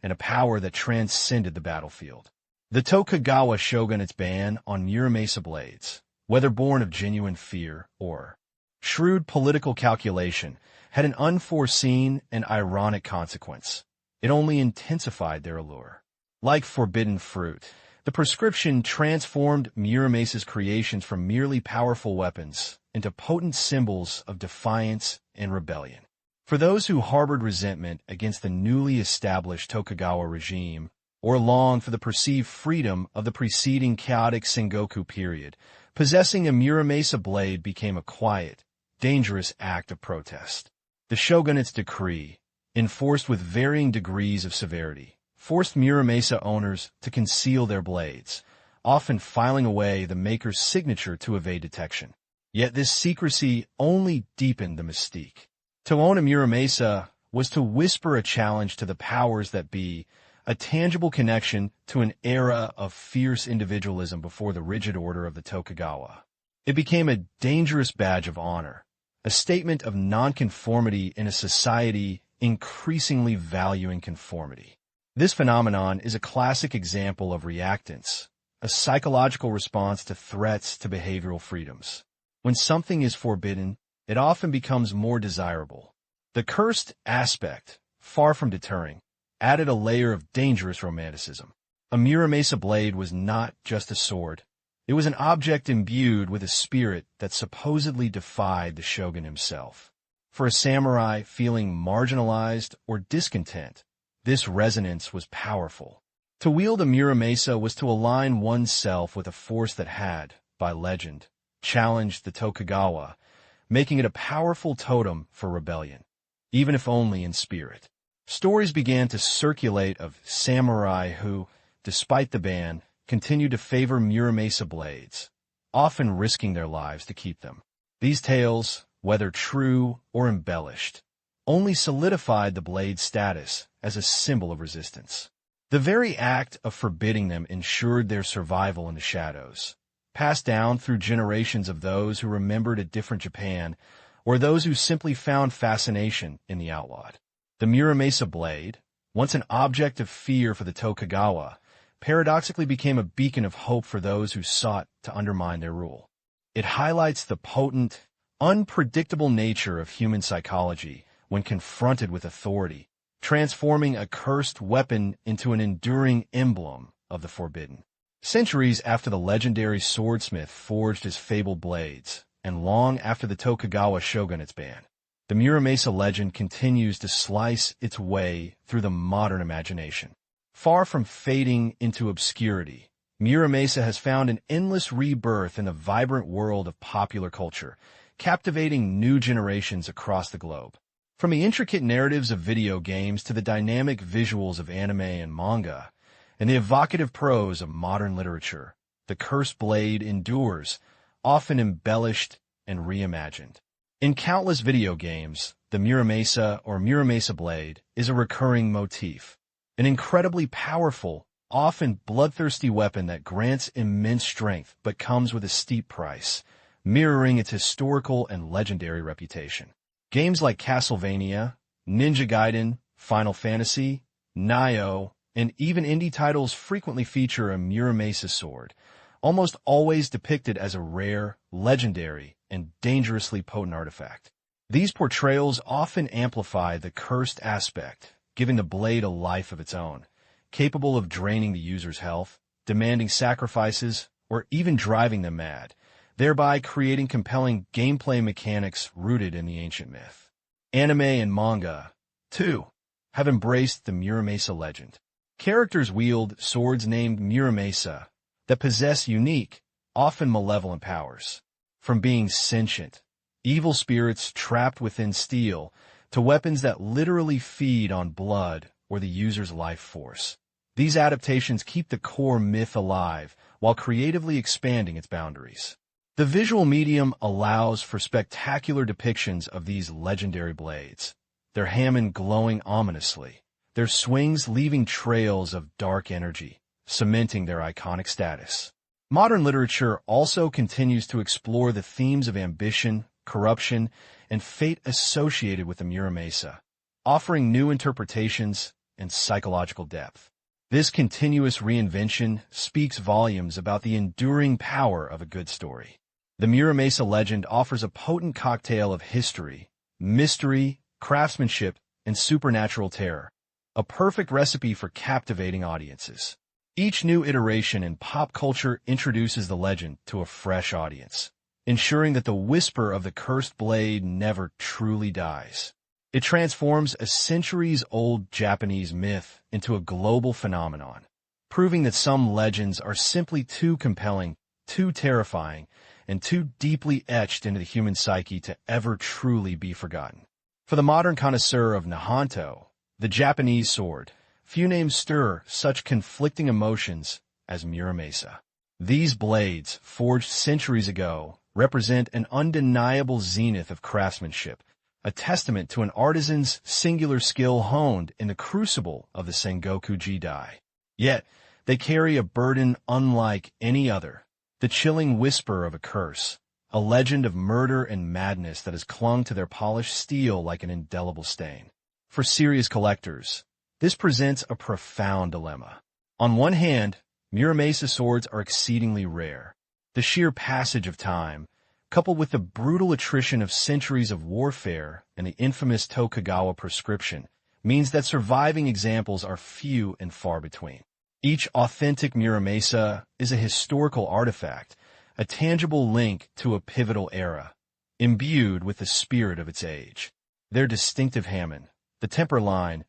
and a power that transcended the battlefield. The Tokugawa shogunate's ban on Muramasa blades, whether born of genuine fear or shrewd political calculation, had an unforeseen and ironic consequence. It only intensified their allure. Like forbidden fruit, the prescription transformed Muramasa's creations from merely powerful weapons into potent symbols of defiance and rebellion. For those who harbored resentment against the newly established Tokugawa regime, or longed for the perceived freedom of the preceding chaotic Sengoku period, possessing a Muramasa blade became a quiet, dangerous act of protest. The shogunate's decree, enforced with varying degrees of severity, forced Muramasa owners to conceal their blades, often filing away the maker's signature to evade detection. Yet this secrecy only deepened the mystique. To own a Muramasa was to whisper a challenge to the powers that be, a tangible connection to an era of fierce individualism before the rigid order of the Tokugawa. It became a dangerous badge of honor, a statement of nonconformity in a society increasingly valuing conformity. This phenomenon is a classic example of reactance, a psychological response to threats to behavioral freedoms. When something is forbidden, it often becomes more desirable. The cursed aspect, far from deterring, added a layer of dangerous romanticism. A Muramasa blade was not just a sword. It was an object imbued with a spirit that supposedly defied the shogun himself. For a samurai feeling marginalized or discontent, this resonance was powerful. To wield a Muramasa was to align oneself with a force that had, by legend, challenged the Tokugawa, making it a powerful totem for rebellion, even if only in spirit. Stories began to circulate of samurai who, despite the ban, continued to favor Muramasa blades, often risking their lives to keep them. These tales, whether true or embellished, only solidified the blade's status as a symbol of resistance. The very act of forbidding them ensured their survival in the shadows, passed down through generations of those who remembered a different Japan or those who simply found fascination in the outlawed. The Muramasa blade, once an object of fear for the Tokugawa, paradoxically became a beacon of hope for those who sought to undermine their rule. It highlights the potent, unpredictable nature of human psychology when confronted with authority, transforming a cursed weapon into an enduring emblem of the forbidden. Centuries after the legendary swordsmith forged his fabled blades, and long after the Tokugawa shogunate's ban, the Muramasa legend continues to slice its way through the modern imagination. Far from fading into obscurity, Muramasa has found an endless rebirth in the vibrant world of popular culture, captivating new generations across the globe. From the intricate narratives of video games to the dynamic visuals of anime and manga, and the evocative prose of modern literature, the cursed blade endures, often embellished and reimagined. In countless video games, the Muramasa or Muramasa blade is a recurring motif, an incredibly powerful, often bloodthirsty weapon that grants immense strength but comes with a steep price, mirroring its historical and legendary reputation. Games like Castlevania, Ninja Gaiden, Final Fantasy, Nioh, and even indie titles frequently feature a Muramasa sword, almost always depicted as a rare, legendary, and dangerously potent artifact. These portrayals often amplify the cursed aspect, giving the blade a life of its own, capable of draining the user's health, demanding sacrifices, or even driving them mad, thereby creating compelling gameplay mechanics rooted in the ancient myth. Anime and manga, too, have embraced the Muramasa legend. Characters wield swords named Muramasa that possess unique, often malevolent powers. From being sentient, evil spirits trapped within steel, to weapons that literally feed on blood or the user's life force. These adaptations keep the core myth alive while creatively expanding its boundaries. The visual medium allows for spectacular depictions of these legendary blades, their hamon glowing ominously, their swings leaving trails of dark energy, cementing their iconic status. Modern literature also continues to explore the themes of ambition, corruption, and fate associated with the Muramasa, offering new interpretations and psychological depth. This continuous reinvention speaks volumes about the enduring power of a good story. The Muramasa legend offers a potent cocktail of history, mystery, craftsmanship, and supernatural terror, a perfect recipe for captivating audiences. Each new iteration in pop culture introduces the legend to a fresh audience, ensuring that the whisper of the cursed blade never truly dies. It transforms a centuries-old Japanese myth into a global phenomenon, proving that some legends are simply too compelling, too terrifying, and too deeply etched into the human psyche to ever truly be forgotten. For the modern connoisseur of Nihonto, the Japanese sword, few names stir such conflicting emotions as Muramasa. These blades, forged centuries ago, represent an undeniable zenith of craftsmanship, a testament to an artisan's singular skill honed in the crucible of the Sengoku Jidai. Yet, they carry a burden unlike any other, the chilling whisper of a curse, a legend of murder and madness that has clung to their polished steel like an indelible stain. For serious collectors, this presents a profound dilemma. On one hand, Muramasa swords are exceedingly rare. The sheer passage of time, coupled with the brutal attrition of centuries of warfare and the infamous Tokugawa prescription, means that surviving examples are few and far between. Each authentic Muramasa is a historical artifact, a tangible link to a pivotal era, imbued with the spirit of its age. Their distinctive hamon, the temper line,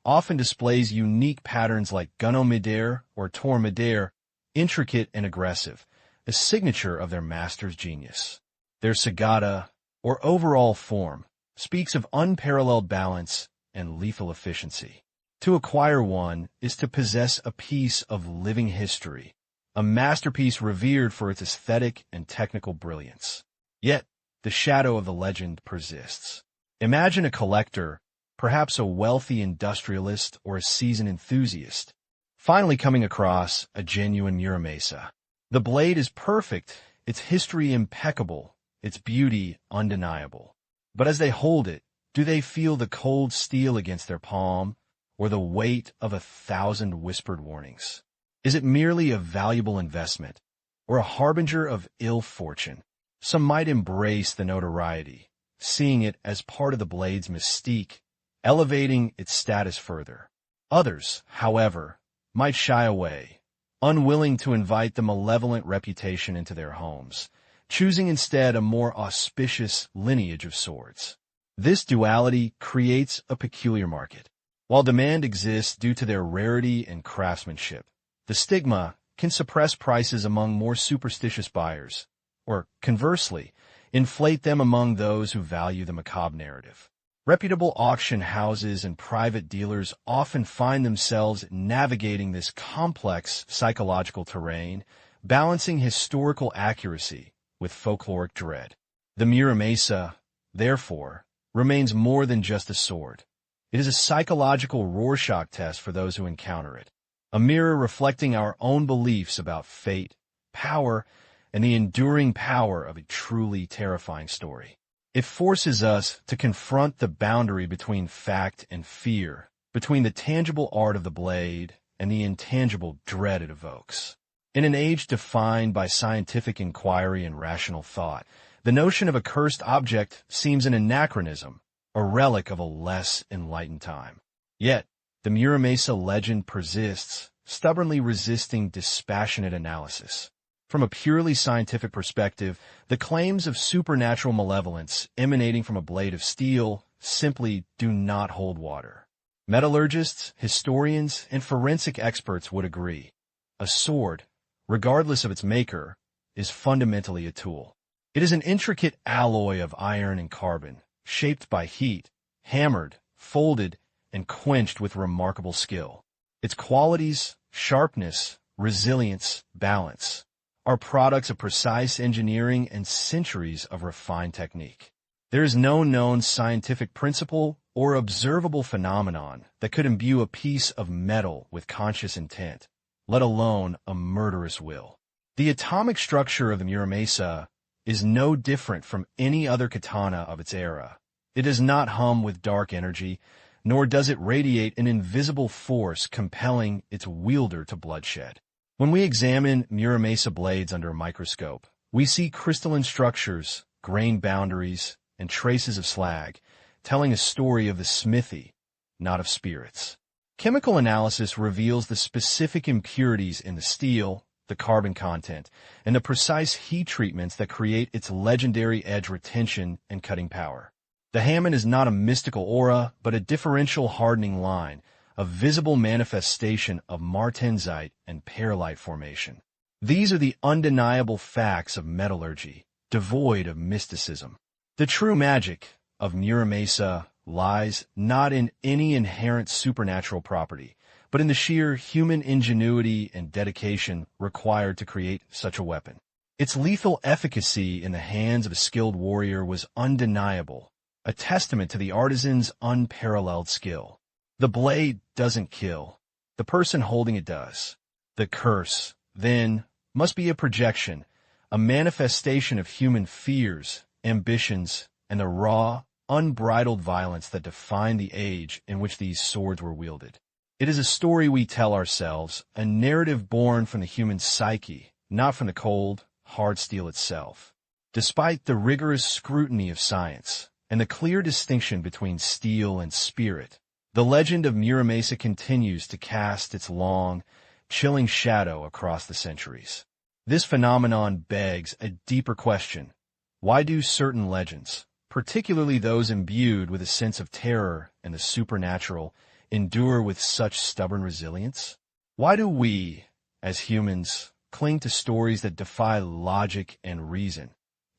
often displays unique patterns like gunno midair or tor midair, intricate and aggressive, a signature of their master's genius. Their sagata, or overall form, speaks of unparalleled balance and lethal efficiency. To acquire one is to possess a piece of living history, a masterpiece revered for its aesthetic and technical brilliance. Yet, the shadow of the legend persists. Imagine a collector, perhaps a wealthy industrialist or a seasoned enthusiast, finally coming across a genuine Muramasa. The blade is perfect, its history impeccable, its beauty undeniable. But as they hold it, do they feel the cold steel against their palm, or the weight of 1,000 whispered warnings? Is it merely a valuable investment, or a harbinger of ill fortune? Some might embrace the notoriety, seeing it as part of the blade's mystique, elevating its status further. Others, however, might shy away, unwilling to invite the malevolent reputation into their homes, choosing instead a more auspicious lineage of swords. This duality creates a peculiar market. While demand exists due to their rarity and craftsmanship, the stigma can suppress prices among more superstitious buyers, or, conversely, inflate them among those who value the macabre narrative. Reputable auction houses and private dealers often find themselves navigating this complex psychological terrain, balancing historical accuracy with folkloric dread. The Muramasa, therefore, remains more than just a sword. It is a psychological Rorschach test for those who encounter it, a mirror reflecting our own beliefs about fate, power, and the enduring power of a truly terrifying story. It forces us to confront the boundary between fact and fear, between the tangible art of the blade and the intangible dread it evokes. In an age defined by scientific inquiry and rational thought, the notion of a cursed object seems an anachronism, a relic of a less enlightened time. Yet, the Muramasa legend persists, stubbornly resisting dispassionate analysis. From a purely scientific perspective, the claims of supernatural malevolence emanating from a blade of steel simply do not hold water. Metallurgists, historians, and forensic experts would agree. A sword, regardless of its maker, is fundamentally a tool. It is an intricate alloy of iron and carbon, shaped by heat, hammered, folded, and quenched with remarkable skill. Its qualities, sharpness, resilience, balance, are products of precise engineering and centuries of refined technique. There is no known scientific principle or observable phenomenon that could imbue a piece of metal with conscious intent, let alone a murderous will. The atomic structure of the Muramasa is no different from any other katana of its era. It does not hum with dark energy, nor does it radiate an invisible force compelling its wielder to bloodshed. When we examine Muramasa blades under a microscope, we see crystalline structures, grain boundaries, and traces of slag, telling a story of the smithy, not of spirits. Chemical analysis reveals the specific impurities in the steel, the carbon content, and the precise heat treatments that create its legendary edge retention and cutting power. The Hammond is not a mystical aura, but a differential hardening line, a visible manifestation of martensite and perlite formation. These are the undeniable facts of metallurgy, devoid of mysticism. The true magic of Muramasa lies not in any inherent supernatural property, but in the sheer human ingenuity and dedication required to create such a weapon. Its lethal efficacy in the hands of a skilled warrior was undeniable, a testament to the artisan's unparalleled skill. The blade doesn't kill. The person holding it does. The curse, then, must be a projection, a manifestation of human fears, ambitions, and the raw, unbridled violence that defined the age in which these swords were wielded. It is a story we tell ourselves, a narrative born from the human psyche, not from the cold, hard steel itself. Despite the rigorous scrutiny of science and the clear distinction between steel and spirit, the legend of Muramasa continues to cast its long, chilling shadow across the centuries. This phenomenon begs a deeper question. Why do certain legends, particularly those imbued with a sense of terror and the supernatural, endure with such stubborn resilience? Why do we, as humans, cling to stories that defy logic and reason,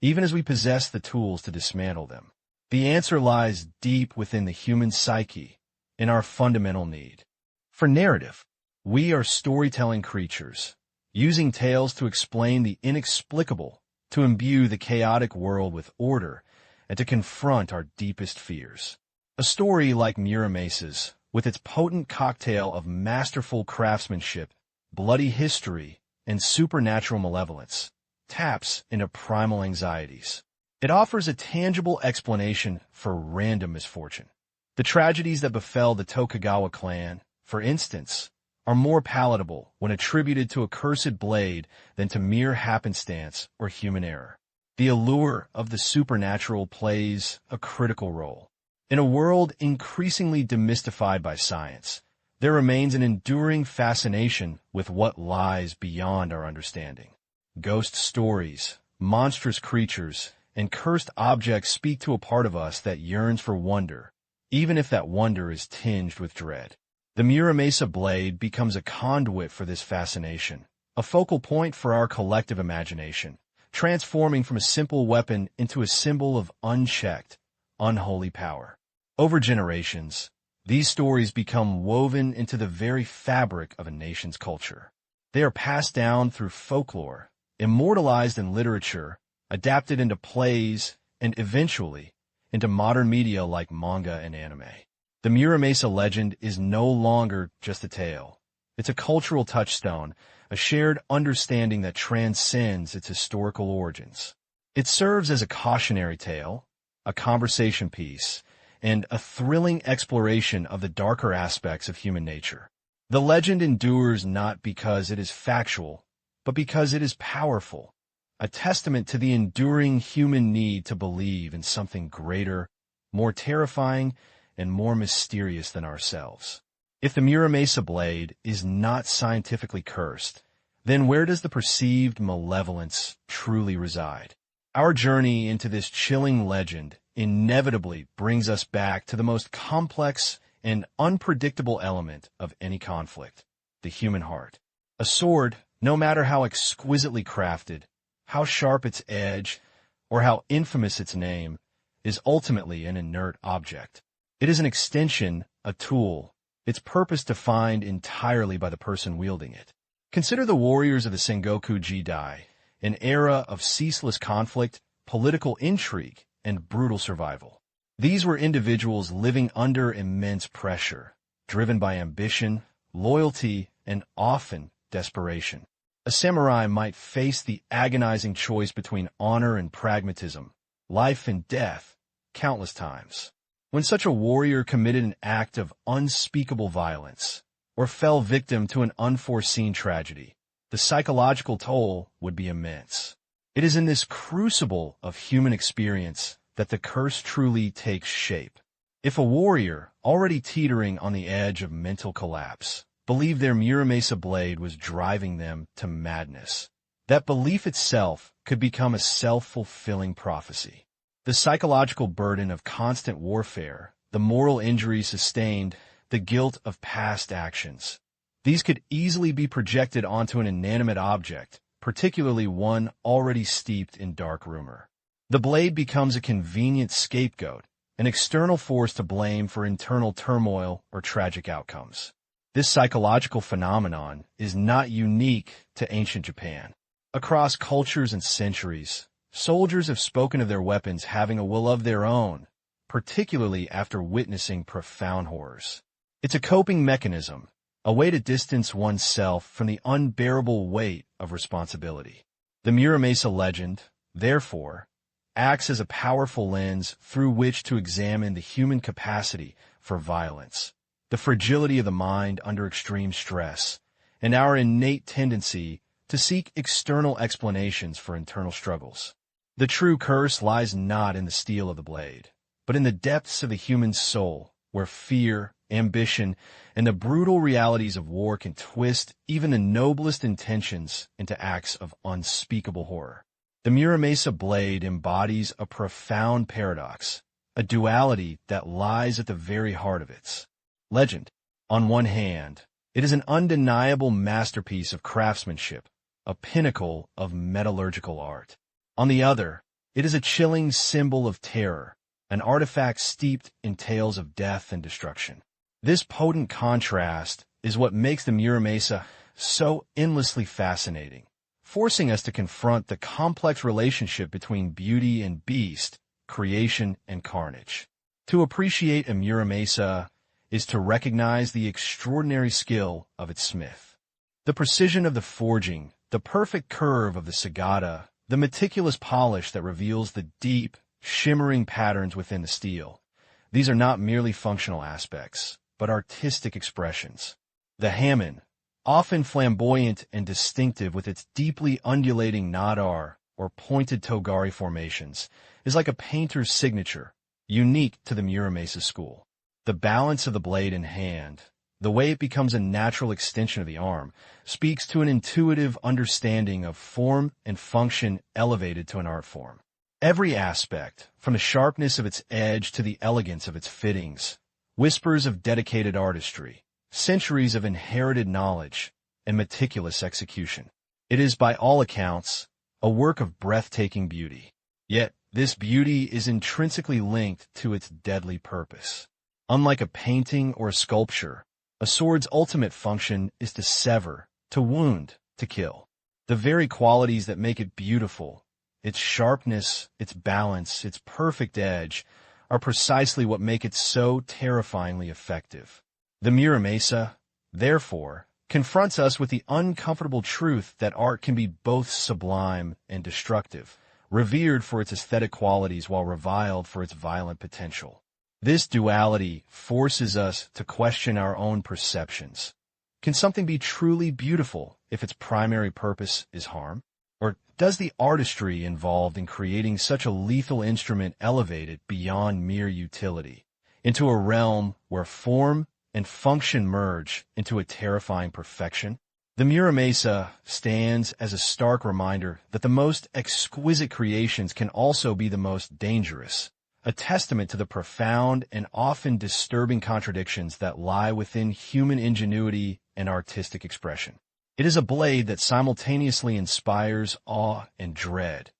even as we possess the tools to dismantle them? The answer lies deep within the human psyche, in our fundamental need for narrative. We are storytelling creatures, using tales to explain the inexplicable, to imbue the chaotic world with order, and to confront our deepest fears. A story like Muramasa's, with its potent cocktail of masterful craftsmanship, bloody history, and supernatural malevolence, taps into primal anxieties. It offers a tangible explanation for random misfortune. The tragedies that befell the Tokugawa clan, for instance, are more palatable when attributed to a cursed blade than to mere happenstance or human error. The allure of the supernatural plays a critical role. In a world increasingly demystified by science, there remains an enduring fascination with what lies beyond our understanding. Ghost stories, monstrous creatures, and cursed objects speak to a part of us that yearns for wonder, even if that wonder is tinged with dread. The Muramasa blade becomes a conduit for this fascination, a focal point for our collective imagination, transforming from a simple weapon into a symbol of unchecked, unholy power. Over generations, these stories become woven into the very fabric of a nation's culture. They are passed down through folklore, immortalized in literature, adapted into plays, and eventually into modern media like manga and anime. The Muramasa legend is no longer just a tale. It's a cultural touchstone, a shared understanding that transcends its historical origins. It serves as a cautionary tale, a conversation piece, and a thrilling exploration of the darker aspects of human nature. The legend endures not because it is factual, but because it is powerful, a testament to the enduring human need to believe in something greater, more terrifying, and more mysterious than ourselves. If the Muramasa blade is not scientifically cursed, then where does the perceived malevolence truly reside? Our journey into this chilling legend inevitably brings us back to the most complex and unpredictable element of any conflict, the human heart. A sword, no matter how exquisitely crafted, how sharp its edge, or how infamous its name, is ultimately an inert object. It is an extension, a tool, its purpose defined entirely by the person wielding it. Consider the warriors of the Sengoku Jidai, an era of ceaseless conflict, political intrigue, and brutal survival. These were individuals living under immense pressure, driven by ambition, loyalty, and often desperation. A samurai might face the agonizing choice between honor and pragmatism, life and death, countless times. When such a warrior committed an act of unspeakable violence, or fell victim to an unforeseen tragedy, the psychological toll would be immense. It is in this crucible of human experience that the curse truly takes shape. If a warrior, already teetering on the edge of mental collapse, believed their Muramasa blade was driving them to madness, that belief itself could become a self-fulfilling prophecy. The psychological burden of constant warfare, the moral injuries sustained, the guilt of past actions, these could easily be projected onto an inanimate object, particularly one already steeped in dark rumor. The blade becomes a convenient scapegoat, an external force to blame for internal turmoil or tragic outcomes. This psychological phenomenon is not unique to ancient Japan. Across cultures and centuries, soldiers have spoken of their weapons having a will of their own, particularly after witnessing profound horrors. It's a coping mechanism, a way to distance oneself from the unbearable weight of responsibility. The Muramasa legend, therefore, acts as a powerful lens through which to examine the human capacity for violence, the fragility of the mind under extreme stress, and our innate tendency to seek external explanations for internal struggles. The true curse lies not in the steel of the blade, but in the depths of the human soul, where fear, ambition, and the brutal realities of war can twist even the noblest intentions into acts of unspeakable horror. The Muramasa blade embodies a profound paradox, a duality that lies at the very heart of its legend. On one hand, it is an undeniable masterpiece of craftsmanship, a pinnacle of metallurgical art. On the other, it is a chilling symbol of terror, an artifact steeped in tales of death and destruction. This potent contrast is what makes the Muramasa so endlessly fascinating, forcing us to confront the complex relationship between beauty and beast, creation and carnage. To appreciate a Muramasa is to recognize the extraordinary skill of its smith. The precision of the forging, the perfect curve of the sagata, the meticulous polish that reveals the deep, shimmering patterns within the steel. These are not merely functional aspects, but artistic expressions. The hamon, often flamboyant and distinctive with its deeply undulating nadar or pointed togari formations, is like a painter's signature, unique to the Muramasa school. The balance of the blade in hand, the way it becomes a natural extension of the arm, speaks to an intuitive understanding of form and function elevated to an art form. Every aspect, from the sharpness of its edge to the elegance of its fittings, whispers of dedicated artistry, centuries of inherited knowledge, and meticulous execution. It is, by all accounts, a work of breathtaking beauty. Yet, this beauty is intrinsically linked to its deadly purpose. Unlike a painting or a sculpture, a sword's ultimate function is to sever, to wound, to kill. The very qualities that make it beautiful, its sharpness, its balance, its perfect edge, are precisely what make it so terrifyingly effective. The Muramasa, therefore, confronts us with the uncomfortable truth that art can be both sublime and destructive, revered for its aesthetic qualities while reviled for its violent potential. This duality forces us to question our own perceptions. Can something be truly beautiful if its primary purpose is harm? Or does the artistry involved in creating such a lethal instrument elevate it beyond mere utility, into a realm where form and function merge into a terrifying perfection? The Muramasa stands as a stark reminder that the most exquisite creations can also be the most dangerous, a testament to the profound and often disturbing contradictions that lie within human ingenuity and artistic expression. It is a blade that simultaneously inspires awe and dread,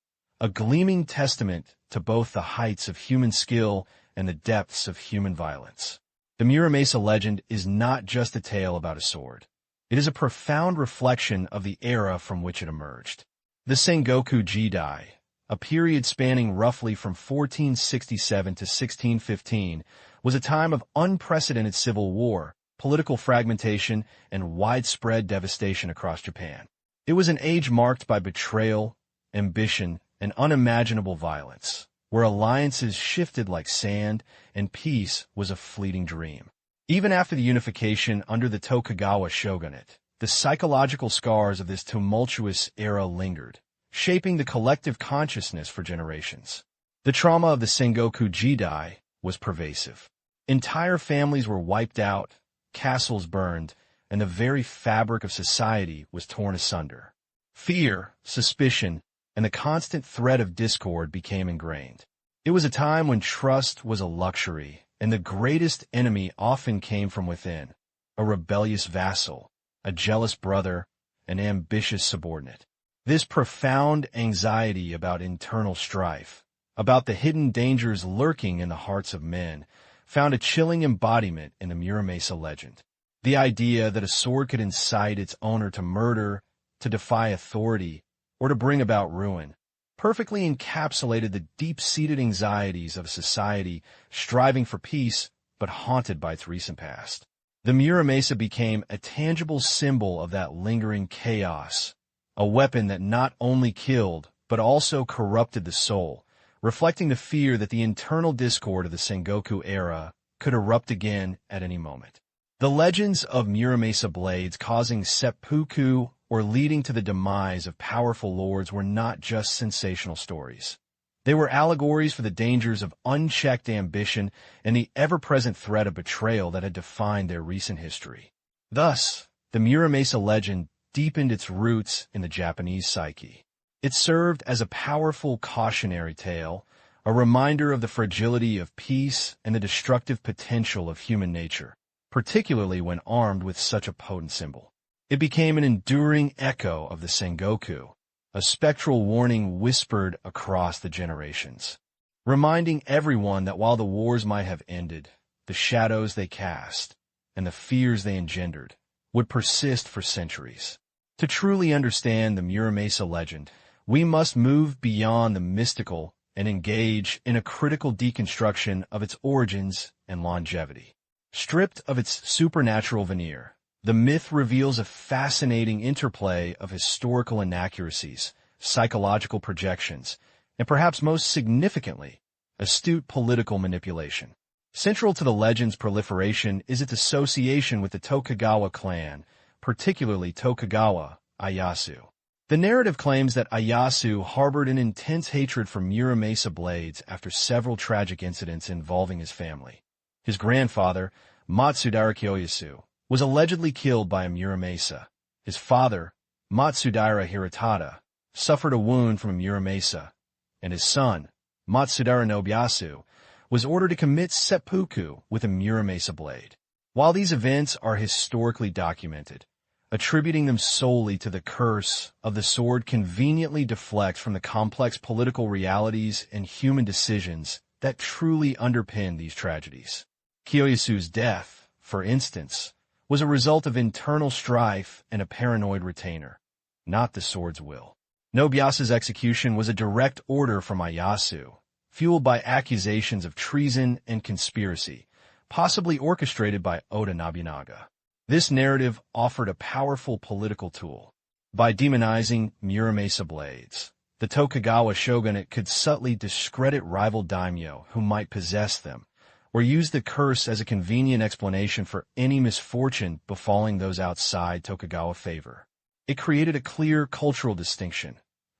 a gleaming testament to both the heights of human skill and the depths of human violence. The Muramasa legend is not just a tale about a sword. It is a profound reflection of the era from which it emerged. The Sengoku Jidai, a period spanning roughly from 1467 to 1615, was a time of unprecedented civil war, political fragmentation, and widespread devastation across Japan. It was an age marked by betrayal, ambition, and unimaginable violence, where alliances shifted like sand and peace was a fleeting dream. Even after the unification under the Tokugawa shogunate, the psychological scars of this tumultuous era lingered, shaping the collective consciousness for generations. The trauma of the Sengoku Jidai was pervasive. Entire families were wiped out, castles burned, and the very fabric of society was torn asunder. Fear, suspicion, and the constant threat of discord became ingrained. It was a time when trust was a luxury, and the greatest enemy often came from within: a rebellious vassal, a jealous brother, an ambitious subordinate. This profound anxiety about internal strife, about the hidden dangers lurking in the hearts of men, found a chilling embodiment in the Muramasa legend. The idea that a sword could incite its owner to murder, to defy authority, or to bring about ruin, perfectly encapsulated the deep-seated anxieties of a society striving for peace but haunted by its recent past. The Muramasa became a tangible symbol of that lingering chaos, a weapon that not only killed but also corrupted the soul, reflecting the fear that the internal discord of the Sengoku era could erupt again at any moment. The legends of Muramasa blades causing seppuku or leading to the demise of powerful lords were not just sensational stories. They were allegories for the dangers of unchecked ambition and the ever-present threat of betrayal that had defined their recent history. Thus, the Muramasa legend deepened its roots in the Japanese psyche. It served as a powerful cautionary tale, a reminder of the fragility of peace and the destructive potential of human nature, particularly when armed with such a potent symbol. It became an enduring echo of the Sengoku, a spectral warning whispered across the generations, reminding everyone that while the wars might have ended, the shadows they cast and the fears they engendered would persist for centuries. To truly understand the Muramasa legend, we must move beyond the mystical and engage in a critical deconstruction of its origins and longevity. Stripped of its supernatural veneer, the myth reveals a fascinating interplay of historical inaccuracies, psychological projections, and perhaps most significantly, astute political manipulation. Central to the legend's proliferation is its association with the Tokugawa clan, particularly Tokugawa Ieyasu. The narrative claims that Ieyasu harbored an intense hatred for Muramasa blades after several tragic incidents involving his family. His grandfather, Matsudaira Kyoyasu, was allegedly killed by a Muramasa. His father, Matsudaira Hiratada, suffered a wound from a Muramasa, and his son, Matsudaira Nobuyasu, was ordered to commit seppuku with a Muramasa blade. While these events are historically documented, attributing them solely to the curse of the sword conveniently deflects from the complex political realities and human decisions that truly underpin these tragedies. Kyoyasu's death, for instance, was a result of internal strife and a paranoid retainer, not the sword's will. Nobuyasu's execution was a direct order from Ieyasu, fueled by accusations of treason and conspiracy, possibly orchestrated by Oda Nobunaga. This narrative offered a powerful political tool. By demonizing Muramasa blades, the Tokugawa shogunate could subtly discredit rival daimyo who might possess them, or use the curse as a convenient explanation for any misfortune befalling those outside Tokugawa favor. It created a clear cultural distinction.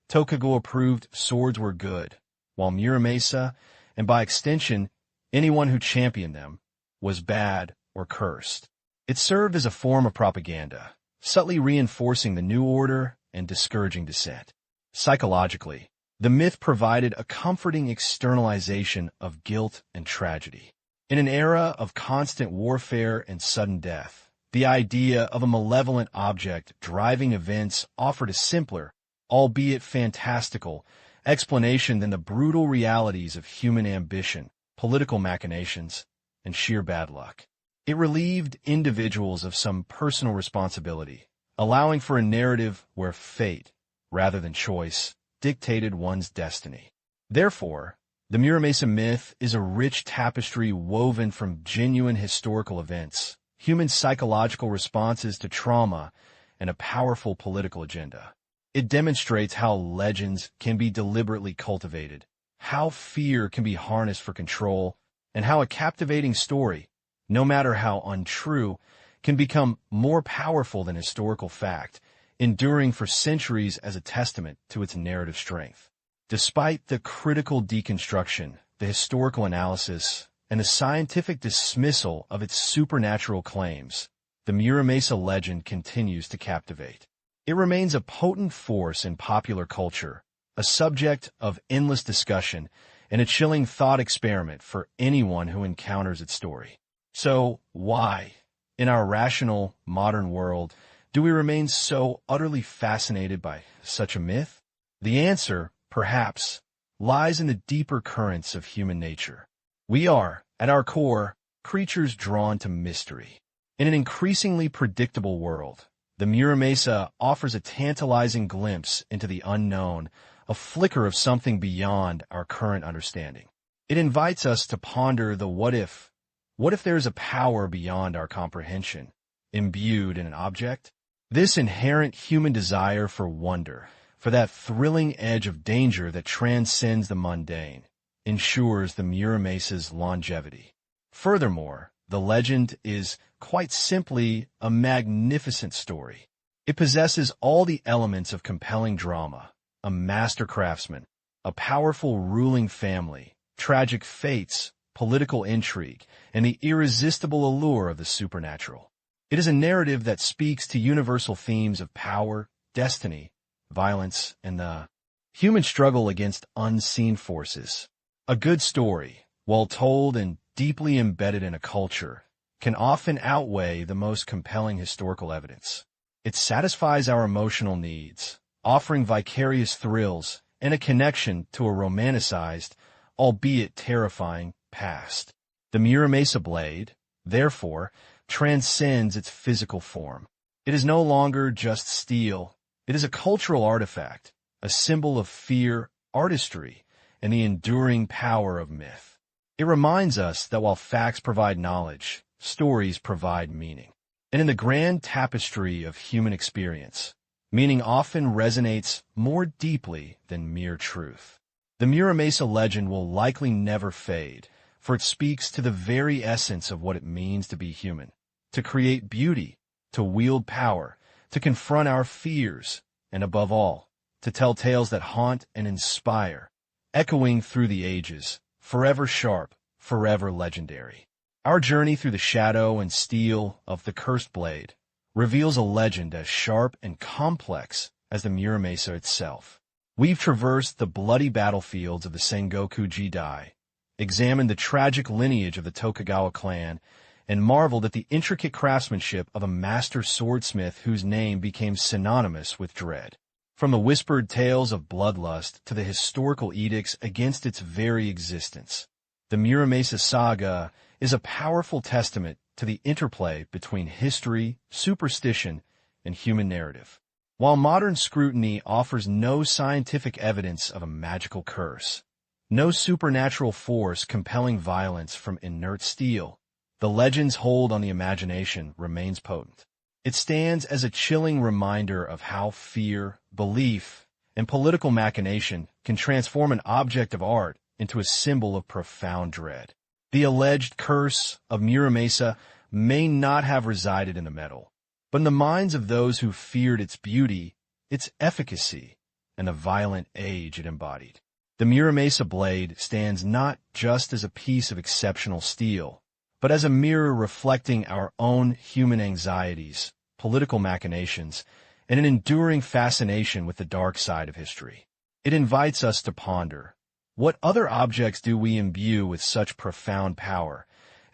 Tokugawa-approved swords were good, while Muramasa, and by extension, anyone who championed them, was bad or cursed. It served as a form of propaganda, subtly reinforcing the new order and discouraging dissent. Psychologically, the myth provided a comforting externalization of guilt and tragedy. In an era of constant warfare and sudden death, The idea of a malevolent object driving events offered a simpler, albeit fantastical, explanation than the brutal realities of human ambition, political machinations, and sheer bad luck. It relieved individuals of some personal responsibility, allowing for a narrative where fate, rather than choice, dictated one's destiny. Therefore, the Muramasa myth is a rich tapestry woven from genuine historical events, human psychological responses to trauma, and a powerful political agenda. It demonstrates how legends can be deliberately cultivated, how fear can be harnessed for control, and how a captivating story, no matter how untrue, can become more powerful than historical fact, enduring for centuries as a testament to its narrative strength. Despite the critical deconstruction, the historical analysis, and the scientific dismissal of its supernatural claims, the Muramasa legend continues to captivate. It remains a potent force in popular culture, a subject of endless discussion, and a chilling thought experiment for anyone who encounters its story. So, why, in our rational, modern world, do we remain so utterly fascinated by such a myth? The answer, perhaps, lies in the deeper currents of human nature. We are, at our core, creatures drawn to mystery. In an increasingly predictable world, the Muramasa offers a tantalizing glimpse into the unknown, a flicker of something beyond our current understanding. It invites us to ponder the what if. What if there is a power beyond our comprehension, imbued in an object? This inherent human desire for wonder, for that thrilling edge of danger that transcends the mundane, ensures the Muramasa's longevity. Furthermore, the legend is, quite simply, a magnificent story. It possesses all the elements of compelling drama, a master craftsman, a powerful ruling family, tragic fates, political intrigue, and the irresistible allure of the supernatural. It is a narrative that speaks to universal themes of power, destiny, violence, and the human struggle against unseen forces. A good story, well told and deeply embedded in a culture, can often outweigh the most compelling historical evidence. It satisfies our emotional needs, offering vicarious thrills and a connection to a romanticized, albeit terrifying, past. The Muramasa blade, therefore, transcends its physical form. It is no longer just steel. It is a cultural artifact, a symbol of fear, artistry, and the enduring power of myth. It reminds us that while facts provide knowledge, stories provide meaning. And in the grand tapestry of human experience, meaning often resonates more deeply than mere truth. The Muramasa legend will likely never fade, for it speaks to the very essence of what it means to be human, to create beauty, to wield power, to confront our fears, and above all, to tell tales that haunt and inspire, echoing through the ages, forever sharp, forever legendary. Our journey through the shadow and steel of the cursed blade reveals a legend as sharp and complex as the Muramasa itself. We've traversed the bloody battlefields of the Sengoku Jidai, examined the tragic lineage of the Tokugawa clan, and marveled at the intricate craftsmanship of a master swordsmith whose name became synonymous with dread. From the whispered tales of bloodlust to the historical edicts against its very existence, the Muramasa saga is a powerful testament to the interplay between history, superstition, and human narrative. While modern scrutiny offers no scientific evidence of a magical curse, no supernatural force compelling violence from inert steel, the legend's hold on the imagination remains potent. It stands as a chilling reminder of how fear, belief, and political machination can transform an object of art into a symbol of profound dread. The alleged curse of Muramasa may not have resided in the metal, but in the minds of those who feared its beauty, its efficacy, and the violent age it embodied. The Muramasa blade stands not just as a piece of exceptional steel, but as a mirror reflecting our own human anxieties, political machinations, and an enduring fascination with the dark side of history. It invites us to ponder, what other objects do we imbue with such profound power,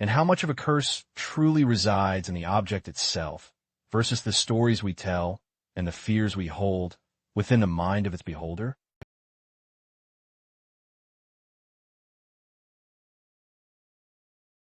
and how much of a curse truly resides in the object itself versus the stories we tell and the fears we hold within the mind of its beholder?